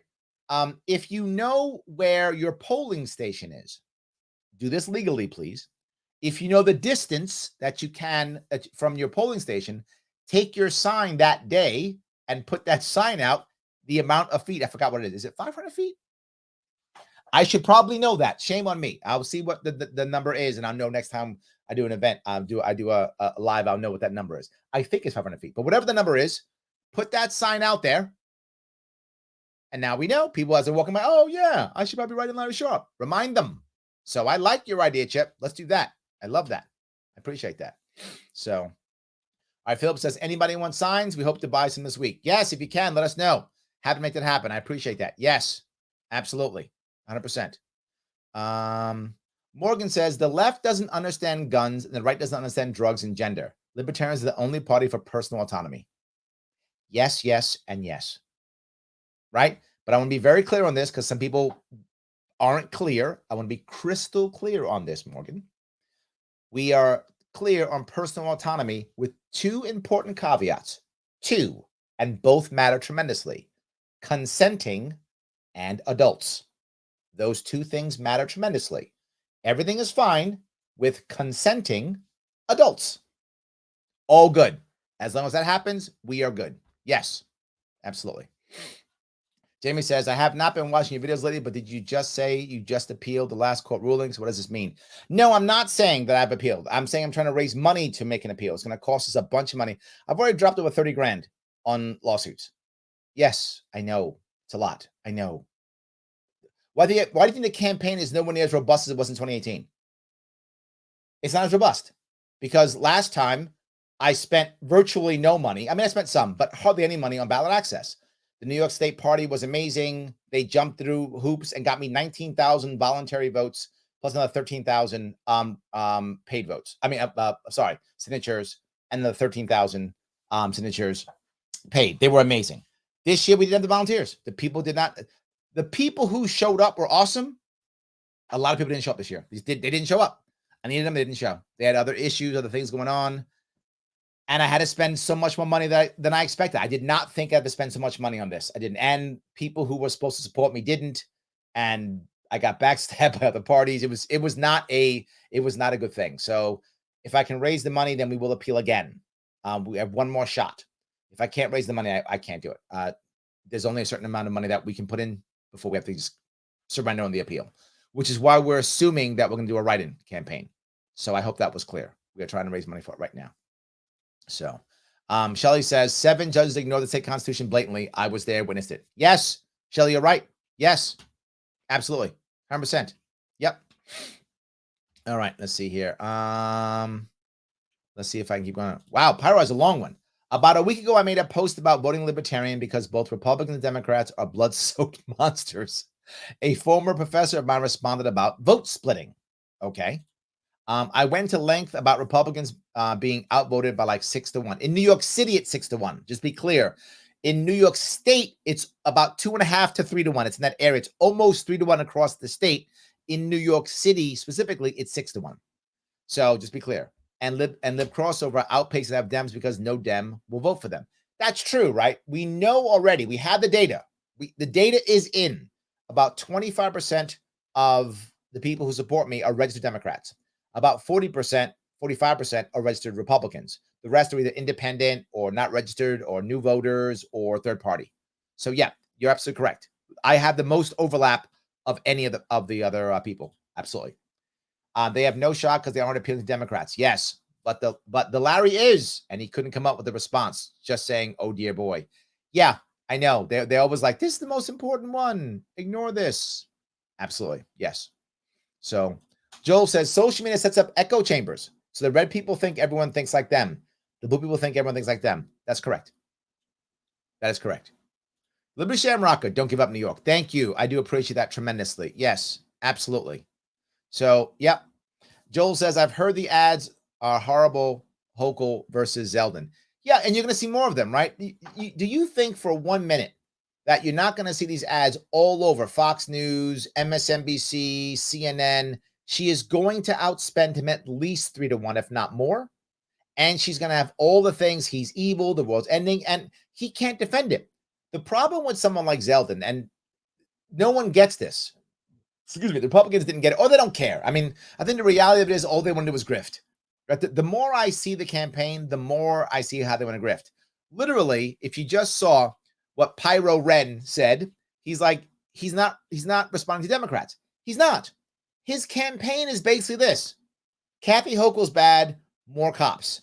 If you know where your polling station is, do this legally, please. If you know the distance that you can from your polling station, take your sign that day and put that sign out the amount of feet. I forgot what it is. Is it 500 feet? I should probably know that. Shame on me. I'll see what the number is, and I'll know next time I do an event. I do a live. I'll know what that number is. I think it's 500 feet, but whatever the number is, put that sign out there. And now we know people as they're walking by. Oh yeah, I should probably write in Larry Sharpe. Remind them. So I like your idea, Chip. Let's do that. I love that. I appreciate that. So, all right. Philip says, anybody want signs? We hope to buy some this week. Yes, if you can, let us know. Happy to make that happen. I appreciate that. Yes, absolutely. 100%. Morgan says the left doesn't understand guns and the right doesn't understand drugs and gender. Libertarians are the only party for personal autonomy. Yes, yes, and yes. Right? But I want to be very clear on this because some people aren't clear. I want to be crystal clear on this, Morgan. We are clear on personal autonomy with 2 important caveats. 2, and both matter tremendously. Consenting and adults. Those 2 things matter tremendously. Everything is fine with consenting adults. All good. As long as that happens, we are good. Yes, absolutely. Jamie says, I have not been watching your videos lately, but did you just say you just appealed the last court rulings? What does this mean? No, I'm not saying that I've appealed. I'm saying I'm trying to raise money to make an appeal. It's going to cost us a bunch of money. I've already dropped over 30 grand on lawsuits. Yes, I know. It's a lot. I know. Why do you think the campaign is nowhere near as robust as it was in 2018? It's not as robust because last time I spent virtually no money. I mean, I spent some, but hardly any money on ballot access. The New York State Party was amazing. They jumped through hoops and got me 19,000 voluntary votes plus another 13,000 paid votes. I mean, signatures, and the 13,000 signatures paid. They were amazing. This year we didn't have the volunteers. The people did not. The people who showed up were awesome. A lot of people didn't show up this year. They didn't show up. I needed them. They didn't show. They had other issues, other things going on. And I had to spend so much more money than I expected. I did not think I had to spend so much money on this. I didn't. And people who were supposed to support me didn't. And I got backstabbed by other parties. It was not a good thing. So if I can raise the money, then we will appeal again. We have one more shot. If I can't raise the money, I can't do it. There's only a certain amount of money that we can put in before we have to just surrender on the appeal, which is why we're assuming that we're going to do a write-in campaign. So I hope that was clear. We are trying to raise money for it right now. So Shelley says 7 judges ignore the state constitution blatantly. I was there, witnessed it. Yes, Shelley, you're right. Yes, absolutely. 100%. Yep. All right, let's see here. Let's see if I can keep going. Wow, Pyro has a long one. About a week ago, I made a post about voting libertarian because both Republicans and Democrats are blood-soaked monsters. A former professor of mine responded about vote splitting. Okay. I went to length about Republicans being outvoted by like 6-1. In New York City, it's 6-1. Just be clear. In New York State, it's about 2.5 to 3-1. It's in that area. It's almost 3-1 across the state. In New York City specifically, it's 6-1. So just be clear. And lib crossover outpaces have Dems because no Dem will vote for them. That's true, right? We know already. We have the data. The data is in. About 25% of the people who support me are registered Democrats. About 40%, 45% are registered Republicans. The rest are either independent or not registered or new voters or third party. So yeah, you're absolutely correct. I have the most overlap of any of the other people. Absolutely. They have no shot because they aren't appealing to Democrats. Yes, but the Larry is, and he couldn't come up with a response. Just saying, "Oh dear boy." Yeah, I know. They always like, this is the most important one. Ignore this. Absolutely, yes. So Joel says social media sets up echo chambers. So the red people think everyone thinks like them. The blue people think everyone thinks like them. That's correct. That is correct. Liberty Shamrocker, don't give up New York. Thank you. I do appreciate that tremendously. Yes, absolutely. So, yep. Joel says, I've heard the ads are horrible, Hochul versus Zeldin. Yeah, and you're going to see more of them, right? Do you think for 1 minute that you're not going to see these ads all over Fox News, MSNBC, CNN? She is going to outspend him at least 3-1, if not more. And she's going to have all the things. He's evil, the world's ending, and he can't defend it. The problem with someone like Zeldin, and no one gets this. Excuse me, the Republicans didn't get it, or they don't care. I mean, I think the reality of it is all they want to do is grift. Right? The more I see the campaign, the more I see how they want to grift. Literally, if you just saw what Pyro Ren said, he's like, he's not responding to Democrats. He's not. His campaign is basically this. Kathy Hochul's bad, more cops.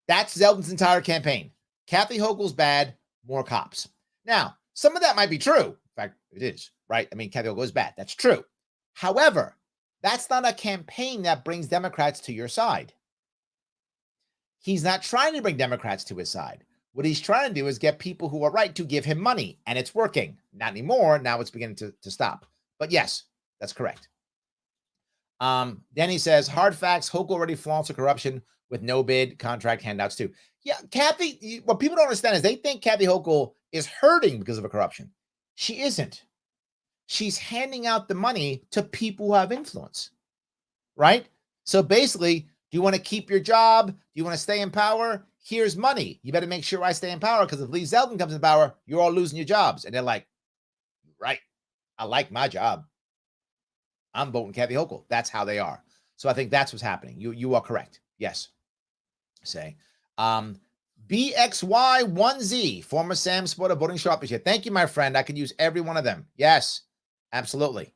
That's Zeldin's entire campaign. Kathy Hochul's bad, more cops. Now, some of that might be true. In fact, it is, right? I mean, Kathy Hochul is bad. That's true. However, that's not a campaign that brings Democrats to your side. He's not trying to bring Democrats to his side. What he's trying to do is get people who are right to give him money, and it's working. Not anymore. Now it's beginning to stop. But yes, that's correct. Denny says, hard facts, Hochul already flaunts the corruption with no bid contract handouts too. Yeah, Kathy, what people don't understand is they think Kathy Hochul is hurting because of a corruption. She isn't. She's handing out the money to people who have influence, right? So basically, do you want to keep your job? Do you want to stay in power? Here's money. You better make sure I stay in power because if Lee Zeldin comes in power, you're all losing your jobs. And they're like, right, I like my job. I'm voting Kathy Hochul. That's how they are. So I think that's what's happening. You are correct. Yes. Say. BXY1Z, former Sam Sporter voting Sharpe here. Thank you, my friend. I could use every one of them. Yes, absolutely.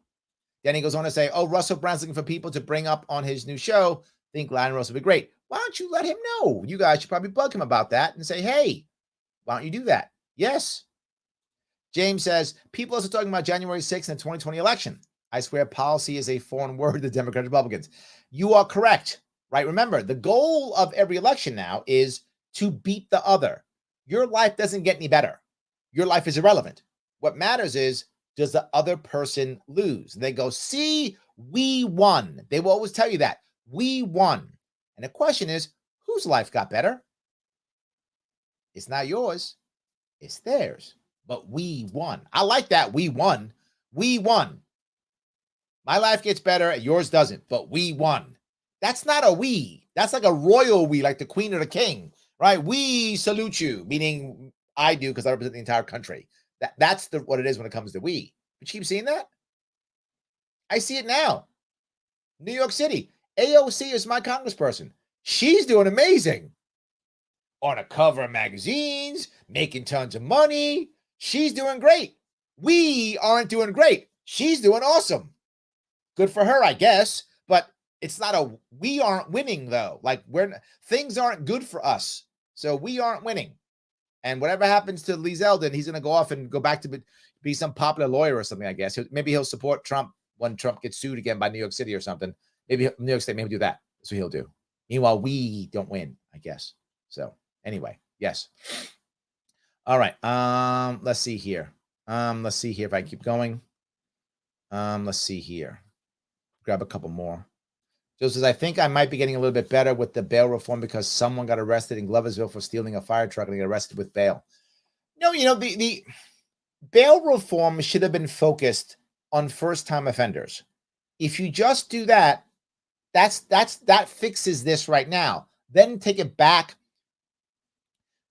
Then he goes on to say, oh, Russell Brown's looking for people to bring up on his new show. Think Lion Russell would be great. Why don't you let him know? You guys should probably bug him about that and say, hey, why don't you do that? Yes. James says, people also talking about January 6th and the 2020 election. I swear policy is a foreign word to the Democratic Republicans. You are correct, right? Remember, the goal of every election now is to beat the other. Your life doesn't get any better. Your life is irrelevant. What matters is, does the other person lose? And they go, see, we won. They will always tell you that. We won. And the question is, whose life got better? It's not yours. It's theirs. But we won. I like that. We won. We won. My life gets better, yours doesn't, but we won. That's not a we. That's like a royal we, like the queen or the king. right? We salute you, meaning I do because I represent the entire country. That's what it is when it comes to we. But you keep seeing that? I see it now. New York City. AOC is my congressperson. She's doing amazing. On a cover of magazines, making tons of money. She's doing great. We aren't doing great. She's doing awesome. Good for her, I guess. But it's not we aren't winning though. Like things aren't good for us. So we aren't winning. And whatever happens to Lee Zeldin, he's going to go off and go back to be some popular lawyer or something, I guess. Maybe he'll support Trump when Trump gets sued again by New York City or something. Maybe New York State, maybe do that. That's what he'll do. Meanwhile, we don't win, I guess. So anyway, yes. All right. Let's see here. Let's see here if I keep going. Let's see here. Grab a couple more. Joe says, I think I might be getting a little bit better with the bail reform because someone got arrested in Gloversville for stealing a fire truck and they got arrested with bail. No, the bail reform should have been focused on first-time offenders. If you just do that, that fixes this right now. Then take it back.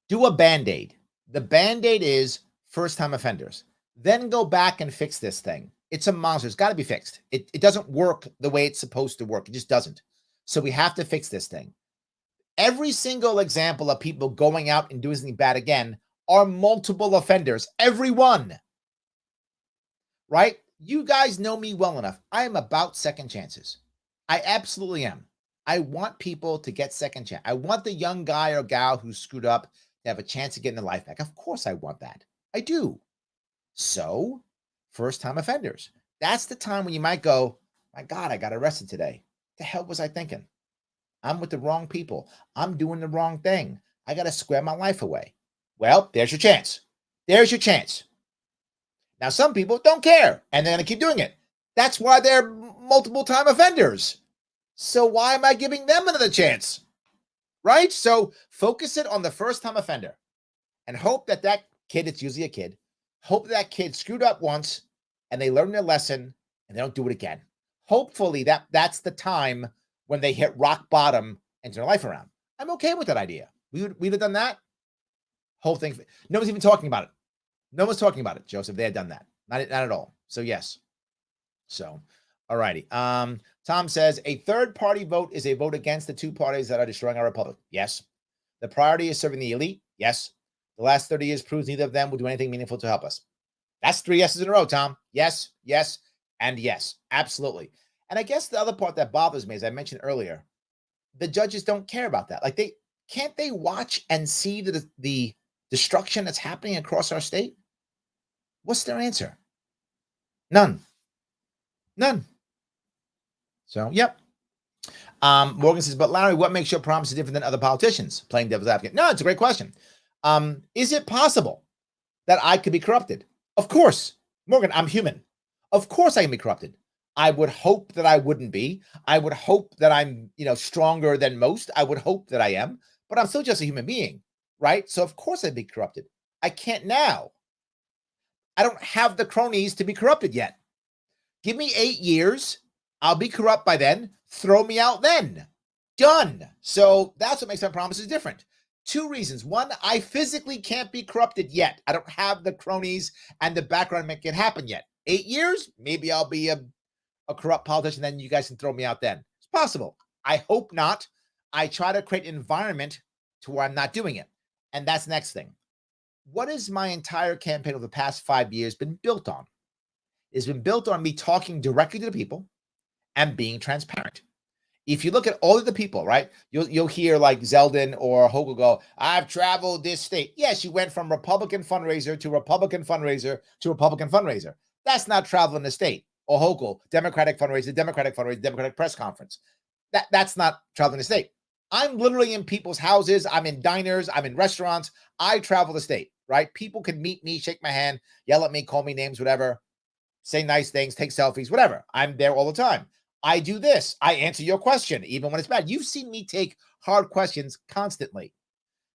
Do a Band-Aid. The Band-Aid is first-time offenders. Then go back and fix this thing. It's a monster. It's got to be fixed. It doesn't work the way it's supposed to work. It just doesn't. So we have to fix this thing. Every single example of people going out and doing something bad again are multiple offenders. Every one. Right? You guys know me well enough. I am about second chances. I absolutely am. I want people to get second chance. I want the young guy or gal who screwed up to have a chance to get their life back. Of course I want that. I do. So, first-time offenders. That's the time when you might go, my God, I got arrested today. The hell was I thinking? I'm with the wrong people. I'm doing the wrong thing. I got to square my life away. Well, there's your chance. There's your chance. Now, some people don't care, and they're going to keep doing it. That's why they're multiple-time offenders. So why am I giving them another chance? Right? So focus it on the first-time offender and hope that kid, it's usually a kid, hope that kid screwed up once and they learn their lesson and they don't do it again. Hopefully that's the time when they hit rock bottom and turn their life around. I'm okay with that idea. We'd have done that. Whole thing. No one's even talking about it. No one's talking about it, Joseph. They had done that. Not at all. So yes. So, all righty. Tom says a third-party vote is a vote against the two parties that are destroying our republic. Yes. The priority is serving the elite. Yes. The last 30 years proves neither of them will do anything meaningful to help us. That's 3 yeses in a row, Tom. Yes, yes, and yes. Absolutely. And I guess the other part that bothers me, as I mentioned earlier, the judges don't care about that. Like can't they watch and see the destruction that's happening across our state? What's their answer? None. So, yep. Morgan says, but Larry, what makes your promise different than other politicians? Playing devil's advocate. No, it's a great question. Is it possible that I could be corrupted? Of course. Morgan, I'm human. Of course I can be corrupted. I would hope that I wouldn't be. I would hope that I'm, stronger than most. I would hope that I am, but I'm still just a human being, right? So of course I'd be corrupted. I can't now. I don't have the cronies to be corrupted yet. Give me 8 years. I'll be corrupt by then. Throw me out then. Done. So that's what makes my promises different. 2 reasons. One, I physically can't be corrupted yet. I don't have the cronies and the background to make it happen yet. 8 years, maybe I'll be a corrupt politician, then you guys can throw me out then. It's possible. I hope not. I try to create an environment to where I'm not doing it. And that's the next thing. What has my entire campaign over the past 5 years been built on? It's been built on me talking directly to the people and being transparent. If you look at all of the people, right, you'll hear like Zeldin or Hochul go, I've traveled this state. Yes, you went from Republican fundraiser to Republican fundraiser to Republican fundraiser. That's not traveling the state. Or Hochul, Democratic fundraiser, Democratic press conference. That's not traveling the state. I'm literally in people's houses. I'm in diners. I'm in restaurants. I travel the state, right? People can meet me, shake my hand, yell at me, call me names, whatever, say nice things, take selfies, whatever. I'm there all the time. I do this. I answer your question, even when it's bad. You've seen me take hard questions constantly.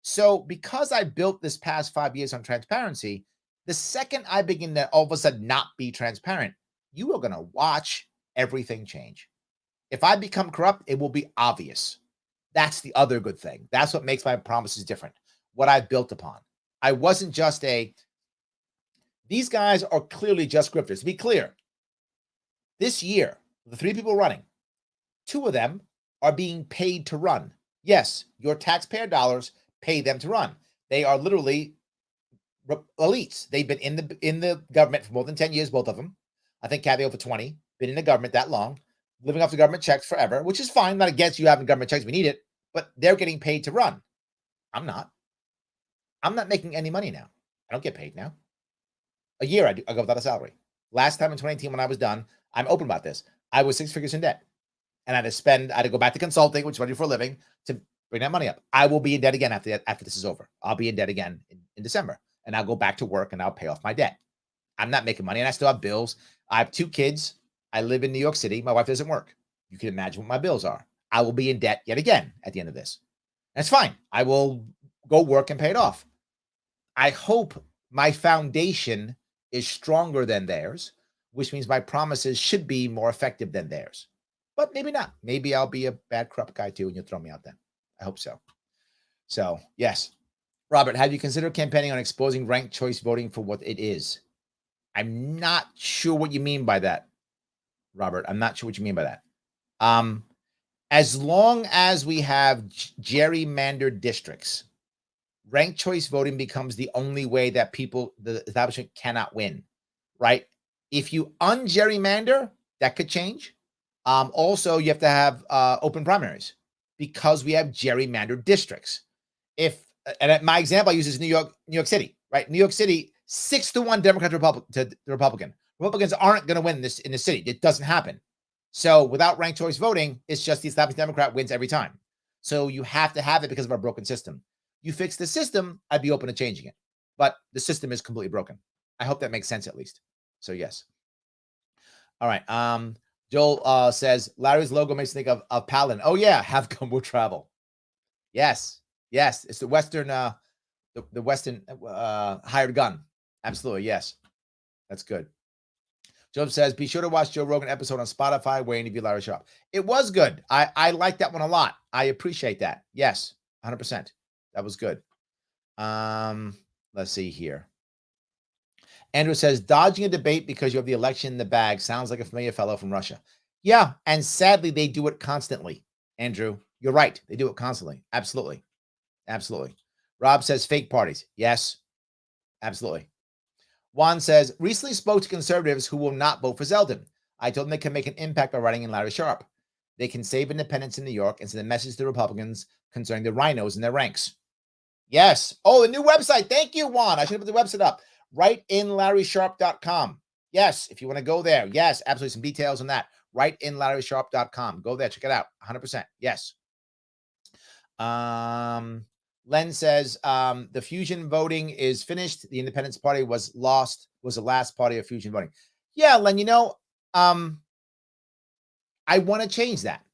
So because I built this past 5 years on transparency, the second I begin to all of a sudden not be transparent, you are going to watch everything change. If I become corrupt, it will be obvious. That's the other good thing. That's what makes my promises different. What I've built upon. I wasn't just these guys are clearly just grifters. To be clear, this year, the 3 people running, 2 of them are being paid to run. Yes, your taxpayer dollars pay them to run. They are literally elites. They've been in the government for more than 10 years, both of them. I think Kathy over 20, been in the government that long, living off the government checks forever, which is fine. I'm not against you having government checks. We need it, but they're getting paid to run. I'm not. I'm not making any money now. I don't get paid now. A year I go without a salary. Last time in 2018 when I was done, I'm open about this. I was 6 figures in debt. And I had to go back to consulting, which is what I do for a living, to bring that money up. I will be in debt again after this is over. I'll be in debt again in December. And I'll go back to work and I'll pay off my debt. I'm not making money and I still have bills. I have 2 kids. I live in New York City. My wife doesn't work. You can imagine what my bills are. I will be in debt yet again at the end of this. That's fine. I will go work and pay it off. I hope my foundation is stronger than theirs, which means my promises should be more effective than theirs. But maybe not. Maybe I'll be a bad, corrupt guy too, and you'll throw me out then. I hope so. So, yes. Robert, have you considered campaigning on exposing ranked choice voting for what it is? I'm not sure what you mean by that, Robert. I'm not sure what you mean by that. As long as we have gerrymandered districts, ranked choice voting becomes the only way that the establishment cannot win, right? If you ungerrymander, that could change. Also, you have to have open primaries because we have gerrymandered districts. And my example I use is New York City, right? New York City, 6-1 Democrat to the Republican. Republicans aren't going to win this in the city. It doesn't happen. So without ranked choice voting, it's just the established Democrat wins every time. So you have to have it because of our broken system. You fix the system, I'd be open to changing it. But the system is completely broken. I hope that makes sense at least. So yes. All right. Joel says, Larry's logo makes me think of Paladin. Oh yeah, have come will travel. Yes. It's the Western, the Western hired gun. Absolutely, yes. That's good. Job says, be sure to watch Joe Rogan episode on Spotify where he interviewed Larry Sharpe. It was good. I like that one a lot. I appreciate that. Yes, 100%. That was good. Let's see here. Andrew says, dodging a debate because you have the election in the bag sounds like a familiar fellow from Russia. Yeah, and sadly, they do it constantly. Andrew, you're right. They do it constantly. Absolutely. Rob says, fake parties. Yes, absolutely. Juan says, recently spoke to conservatives who will not vote for Zeldin. I told them they can make an impact by writing in Larry Sharpe. They can save independents in New York and send a message to Republicans concerning the rhinos in their ranks. Yes. Oh, the new website. Thank you, Juan. I should have put the website up. WriteInLarrySharpe.com. Yes, if you want to go there. Yes, absolutely. Some details on that. WriteInLarrySharpe.com. Go there. Check it out. 100%. Yes. Len says, the fusion voting is finished. The Independence Party was the last party of fusion voting. Yeah, Len, I want to change that,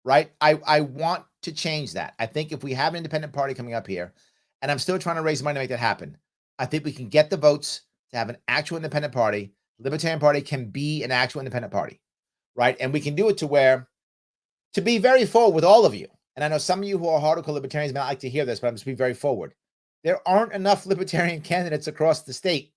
right? I want to change that. I think if we have an independent party coming up here, and I'm still trying to raise money to make that happen, I think we can get the votes to have an actual independent party. Libertarian Party can be an actual independent party, right? And we can do it to be very forward with all of you. And I know some of you who are hardcore libertarians may not like to hear this, but I'm just being very forward. There aren't enough libertarian candidates across the state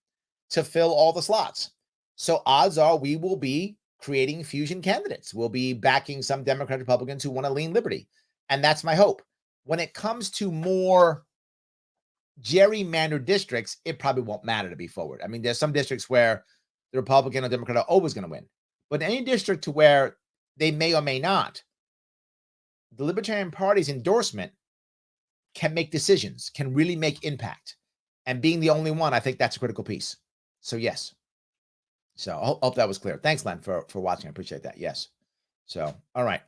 to fill all the slots. So odds are we will be creating fusion candidates. We'll be backing some Democrat Republicans who want to lean liberty. And that's my hope. When it comes to more gerrymandered districts, it probably won't matter to be forward. I mean, there's some districts where the Republican or Democrat are always going to win. But in any district to where they may or may not, the Libertarian Party's endorsement can make decisions, can really make impact. And being the only one, I think that's a critical piece. So yes. So I hope that was clear. Thanks, Len, for watching. I appreciate that. Yes. So, all right.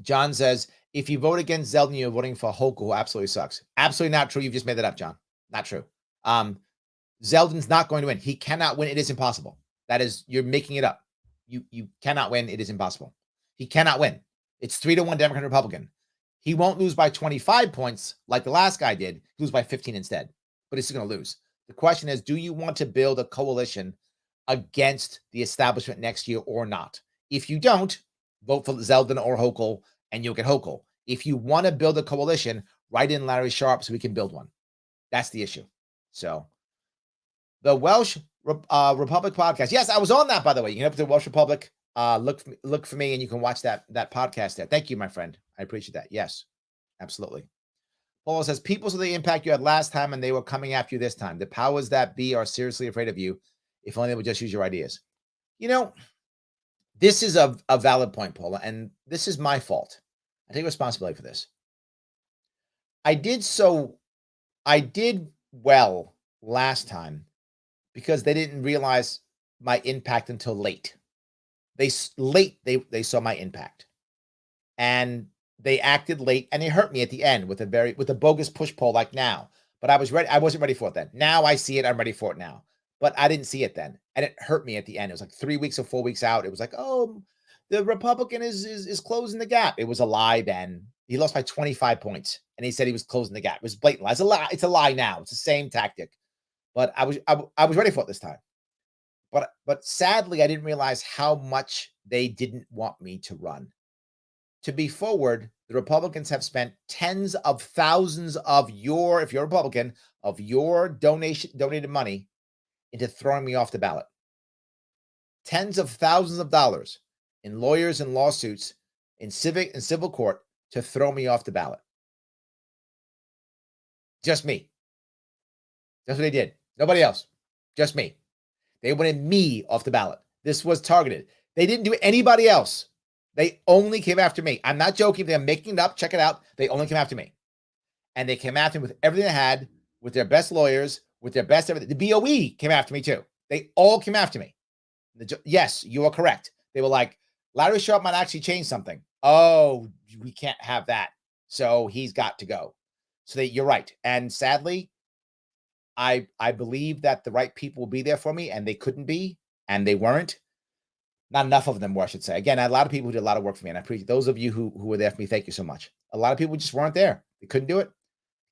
John says, if you vote against Zeldin, you're voting for Hochul, who absolutely sucks. Absolutely not true. You've just made that up, John. Not true. Zeldin's not going to win. He cannot win. It is impossible. That is, you're making it up. You cannot win. It is impossible. He cannot win. It's 3-1 Democrat Republican. He won't lose by 25 points like the last guy did. He'll lose by 15 instead. But he's going to lose. The question is, do you want to build a coalition against the establishment next year or not? If you don't, vote for Zeldin or Hochul and you'll get Hochul. If you want to build a coalition, write in Larry Sharpe so we can build one. That's the issue. So the Welsh Republic podcast. Yes, I was on that, by the way. You can go to the Welsh Republic. Look for me, and you can watch that podcast there. Thank you, my friend. I appreciate that. Yes, absolutely. Paul says, people saw the impact you had last time, and they were coming after you this time. The powers that be are seriously afraid of you. If only they would just use your ideas. You know, this is a valid point, Paula, and this is my fault. I take responsibility for this. I did well last time because they didn't realize my impact until late. They saw my impact, and they acted late, and they hurt me at the end with a bogus push pull like now. But I was ready. I wasn't ready for it then. Now I see it. I'm ready for it now. But I didn't see it then, and it hurt me at the end. It was like 3 weeks or 4 weeks out. It was like, oh, the Republican is closing the gap. It was a lie then. He lost by 25 points, and he said he was closing the gap. It was blatant lie. It's a lie. It's a lie now. It's the same tactic. But I was ready for it this time. But sadly, I didn't realize how much they didn't want me to run. To be forward, the Republicans have spent tens of thousands of if you're a Republican, of your donated money into throwing me off the ballot. Tens of thousands of dollars in lawyers and lawsuits in civic and civil court to throw me off the ballot. Just me. That's what they did. Nobody else. Just me. They wanted me off the ballot. This was targeted. They didn't do anybody else. They only came after me. I'm not joking. They're making it up. Check it out. They only came after me. And they came after me with everything they had, with their best lawyers, with their best everything. The BOE came after me too. They all came after me. Yes, you are correct. They were like, Larry Sharpe might actually change something. Oh, we can't have that. So he's got to go. So you're right. And sadly, I believe that the right people will be there for me, and they couldn't be, and they weren't. Not enough of them were, I should say. Again, I had a lot of people who did a lot of work for me, and I appreciate those of you who were there for me. Thank you so much. A lot of people just weren't there. They couldn't do it.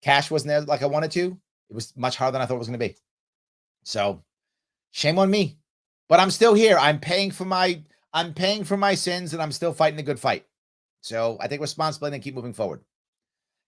Cash wasn't there like I wanted to. It was much harder than I thought it was going to be. So shame on me. But I'm still here. I'm paying for my sins, and I'm still fighting a good fight. So I take responsibility and keep moving forward.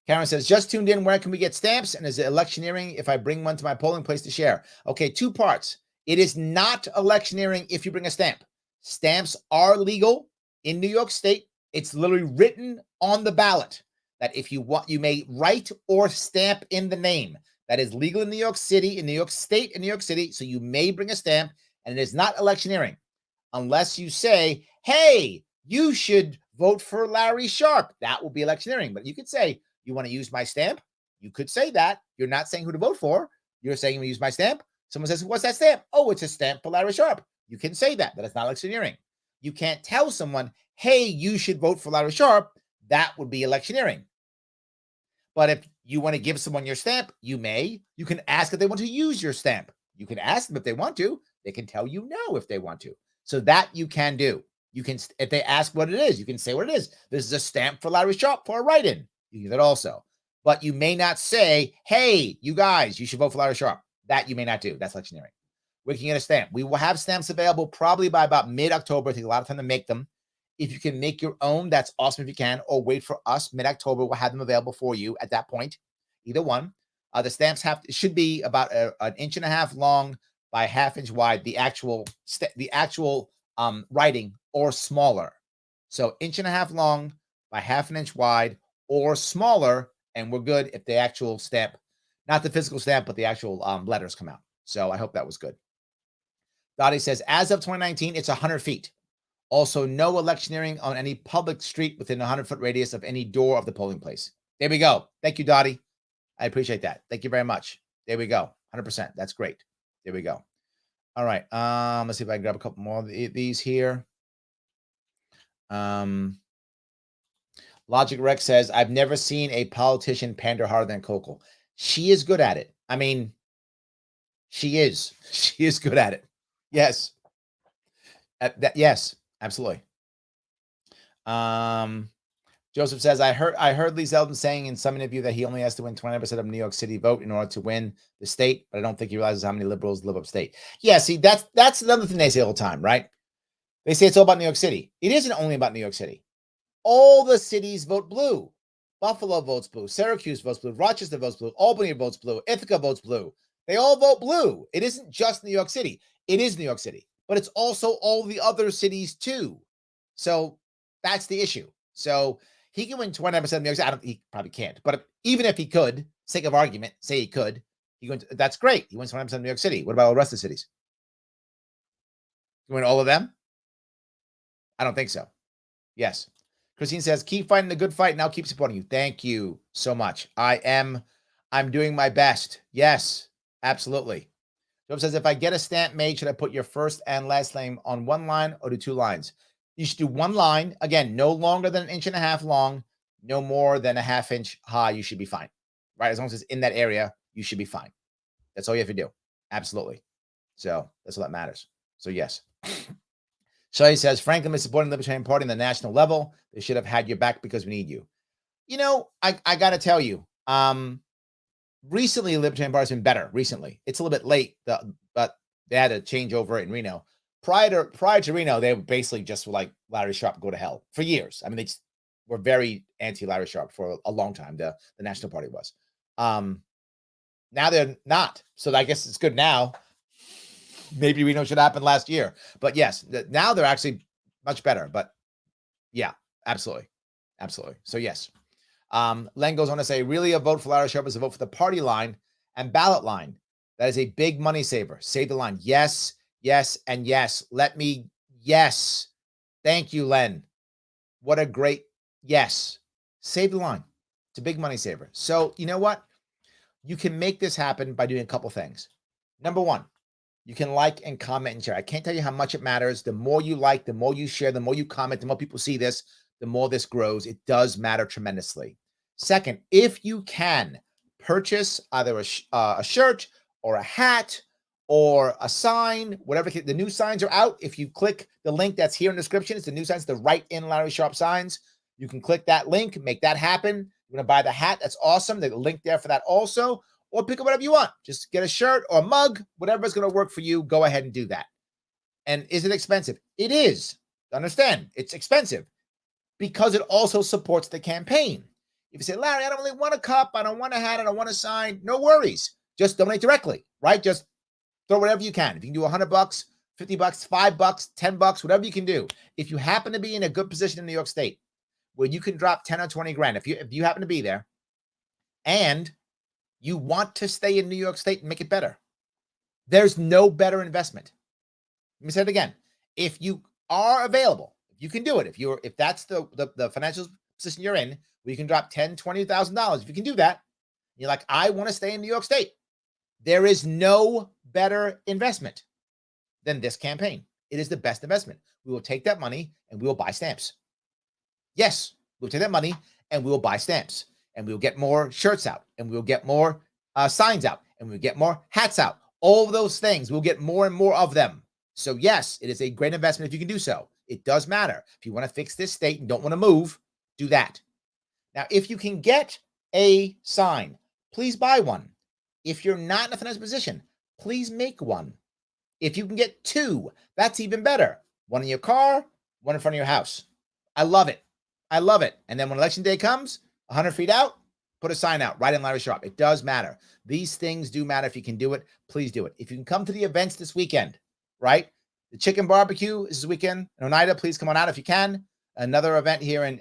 Karen says, just tuned in. Where can we get stamps? And is it electioneering if I bring one to my polling place to share? Okay, 2 parts. It is not electioneering if you bring a stamp. Stamps are legal in New York State. It's literally written on the ballot that if you want, you may write or stamp in the name. That is legal in New York City, in New York State, in New York City. So you may bring a stamp, and it is not electioneering unless you say, hey, you should vote for Larry Sharpe. That will be electioneering. But you could say, you want to use my stamp? You could say that. You're not saying who to vote for. You're saying you use my stamp. Someone says, what's that stamp? Oh, it's a stamp for Larry Sharpe. You can say that. That is not electioneering. You can't tell someone, hey, you should vote for Larry Sharpe. That would be electioneering. But if you want to give someone your stamp, you may. You can ask if they want to use your stamp. You can ask them if they want to. They can tell you no if they want to. So that you can do. You can, if they ask what it is, you can say what it is. This is a stamp for Larry Sharpe for a write-in. You can do that also. But you may not say, hey, you guys, you should vote for Larry Sharpe. That you may not do. That's electioneering. We can get a stamp. We will have stamps available probably by about mid-October. It takes a lot of time to make them. If you can make your own, that's awesome if you can, or wait for us. Mid-October, we'll have them available for you at that point. Either one. The stamps should be about an 1.5 inches long by 1/2 inch wide, the actual writing, or smaller. So 1.5 inches long by 1/2 inch wide or smaller, and we're good if the actual stamp, not the physical stamp, but the actual letters come out. So I hope that was good. Dottie says, as of 2019, it's 100 feet. Also, no electioneering on any public street within a 100-foot radius of any door of the polling place. There we go. Thank you, Dottie. I appreciate that. Thank you very much. There we go. 100%. That's great. There we go. All right. Let's see if I can grab a couple more of these here. Logic Rex says, I've never seen a politician pander harder than Hochul. She is good at it. I mean, she is. She is good at it. Yes. Yes, absolutely. Joseph says, I heard Lee Zeldin saying in some interview that he only has to win 20% of New York City vote in order to win the state, but I don't think he realizes how many liberals live upstate. Yeah, see, that's another thing they say all the time, right? They say it's all about New York City. It isn't only about New York City. All the cities vote blue. Buffalo votes blue. Syracuse votes blue. Rochester votes blue. Albany votes blue. Ithaca votes blue. They all vote blue. It isn't just New York City. It is New York City, but it's also all the other cities too. So that's the issue. So he can win 29% of New York City. He probably can't, but even if he could, sake of argument, say he could, that's great. He wins 29% of New York City. What about all the rest of the cities? You win all of them? I don't think so. Yes. Christine says, keep fighting the good fight. Now keep supporting you. Thank you so much. I'm doing my best. Yes, absolutely. Joe says, if I get a stamp made, should I put your first and last name on one line or do 2 lines? You should do 1 line. Again, no longer than 1.5 inches long, no more than a 1/2 inch high. You should be fine, right? As long as it's in that area, you should be fine. That's all you have to do. Absolutely. So that's all that matters. So yes. Shelley says, Franklin is supporting the Libertarian Party on the national level. They should have had your back because we need you. You know, I got to tell you, recently, the Libertarian Party has been better. Recently, it's a little bit late, but they had a change over it in Reno. Prior to Reno, they were basically just like Larry Sharpe, go to hell for years. I mean, they just were very anti Larry Sharpe for a long time. The National Party was. Now they're not. So I guess it's good now. Maybe Reno should happen last year, but yes, now they're actually much better. But yeah, absolutely, absolutely. So yes. Len goes on to say, really a vote for Larry Sharpe is a vote for the party line and ballot line. That is a big money saver. Save the line. Yes, yes, and yes. Yes. Thank you, Len. What a great yes. Save the line. It's a big money saver. So you know what? You can make this happen by doing a couple things. Number one, you can like and comment and share. I can't tell you how much it matters. The more you like, the more you share, the more you comment, the more people see this, the more this grows. It does matter tremendously. Second, if you can purchase either a shirt or a hat or a sign, whatever, the new signs are out. If you click the link that's here in the description, it's the new signs, the Write in Larry Sharpe signs. You can click that link, make that happen. You're going to buy the hat. That's awesome. There's a link there for that also. Or pick up whatever you want. Just get a shirt or a mug, whatever's going to work for you. Go ahead and do that. And is it expensive? It is. Understand, it's expensive because it also supports the campaign. If you say, Larry, I don't really want a cup, I don't want a hat, I don't want a sign, no worries. Just donate directly, right? Just throw whatever you can. If you can do $100, $50, $5, $10, whatever you can do. If you happen to be in a good position in New York State where you can drop 10 or 20 grand, if you happen to be there and you want to stay in New York State and make it better, there's no better investment. Let me say it again. If you are available, if you can do it, if that's the financial position you're in, where you can drop $10,000, $20,000, if you can do that, you're like, I want to stay in New York State. There is no better investment than this campaign. It is the best investment. We will take that money and we will buy stamps. Yes, we'll take that money and we will buy stamps, and we will get more shirts out, and we will get more signs out, and we'll get more hats out. All of those things, we'll get more and more of them. So yes, it is a great investment if you can do so. It does matter. If you want to fix this state and don't want to move, do that. Now, if you can get a sign, please buy one. If you're not in a financial position, please make one. If you can get 2, that's even better. One in your car, one in front of your house. I love it. I love it. And then when election day comes, 100 feet out, put a sign out, Write in Larry Sharpe. It does matter. These things do matter. If you can do it, please do it. If you can come to the events this weekend, right? The chicken barbecue is this weekend in Oneida. Please come on out if you can. Another event here in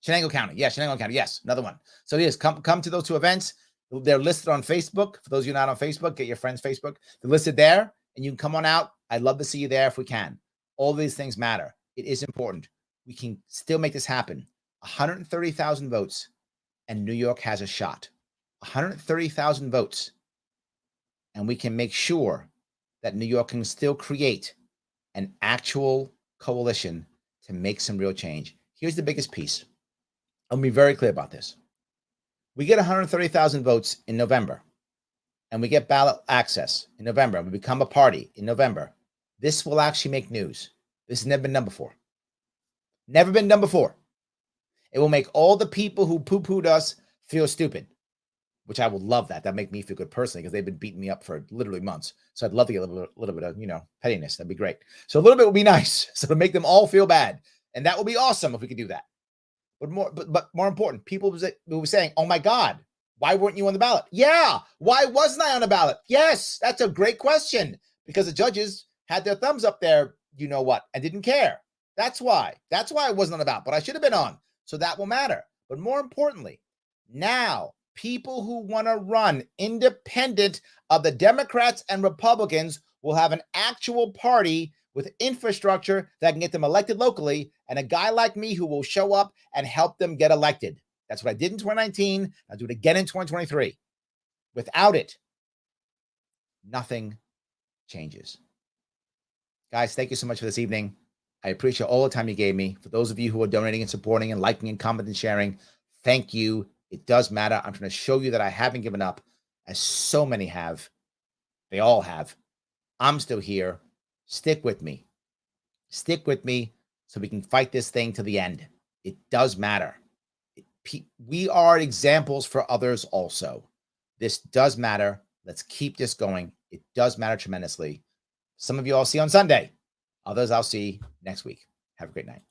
Shenango County. Yeah, Shenango County. Yes, another one. So yes, come to those 2 events. They're listed on Facebook. For those of you not on Facebook, get your friends' Facebook. They're listed there, and you can come on out. I'd love to see you there if we can. All these things matter. It is important. We can still make this happen. 130,000 votes, and New York has a shot. 130,000 votes, and we can make sure that New York can still create an actual coalition to make some real change. Here's the biggest piece. I'll be very clear about this. We get 130,000 votes in November, and we get ballot access in November, and we become a party in November. This will actually make news. This has never been done before. Never been done before. It will make all the people who poo-pooed us feel stupid, which I will love that. That'd make me feel good personally because they've been beating me up for literally months. So I'd love to get a little bit of, pettiness. That'd be great. So a little bit would be nice. So to make them all feel bad And that would be awesome if we could do that. But more important, people were saying, oh my God, why weren't you on the ballot? Yeah. Why wasn't I on the ballot? Yes. That's a great question, because the judges had their thumbs up there, you know what, and didn't care. That's why. That's why I wasn't on the ballot, but I should have been on. So that will matter. But more importantly, now people who want to run independent of the Democrats and Republicans will have an actual party with infrastructure that can get them elected locally, and a guy like me who will show up and help them get elected. That's what I did in 2019. I'll do it again in 2023. Without it, nothing changes. Guys, thank you so much for this evening. I appreciate all the time you gave me. For those of you who are donating and supporting and liking and commenting and sharing, thank you. It does matter. I'm trying to show you that I haven't given up, as so many have. They all have. I'm still here. Stick with me. Stick with me so we can fight this thing to the end. It does matter. We are examples for others also. This does matter. Let's keep this going. It does matter tremendously. Some of you I'll see on Sunday. Others I'll see next week. Have a great night.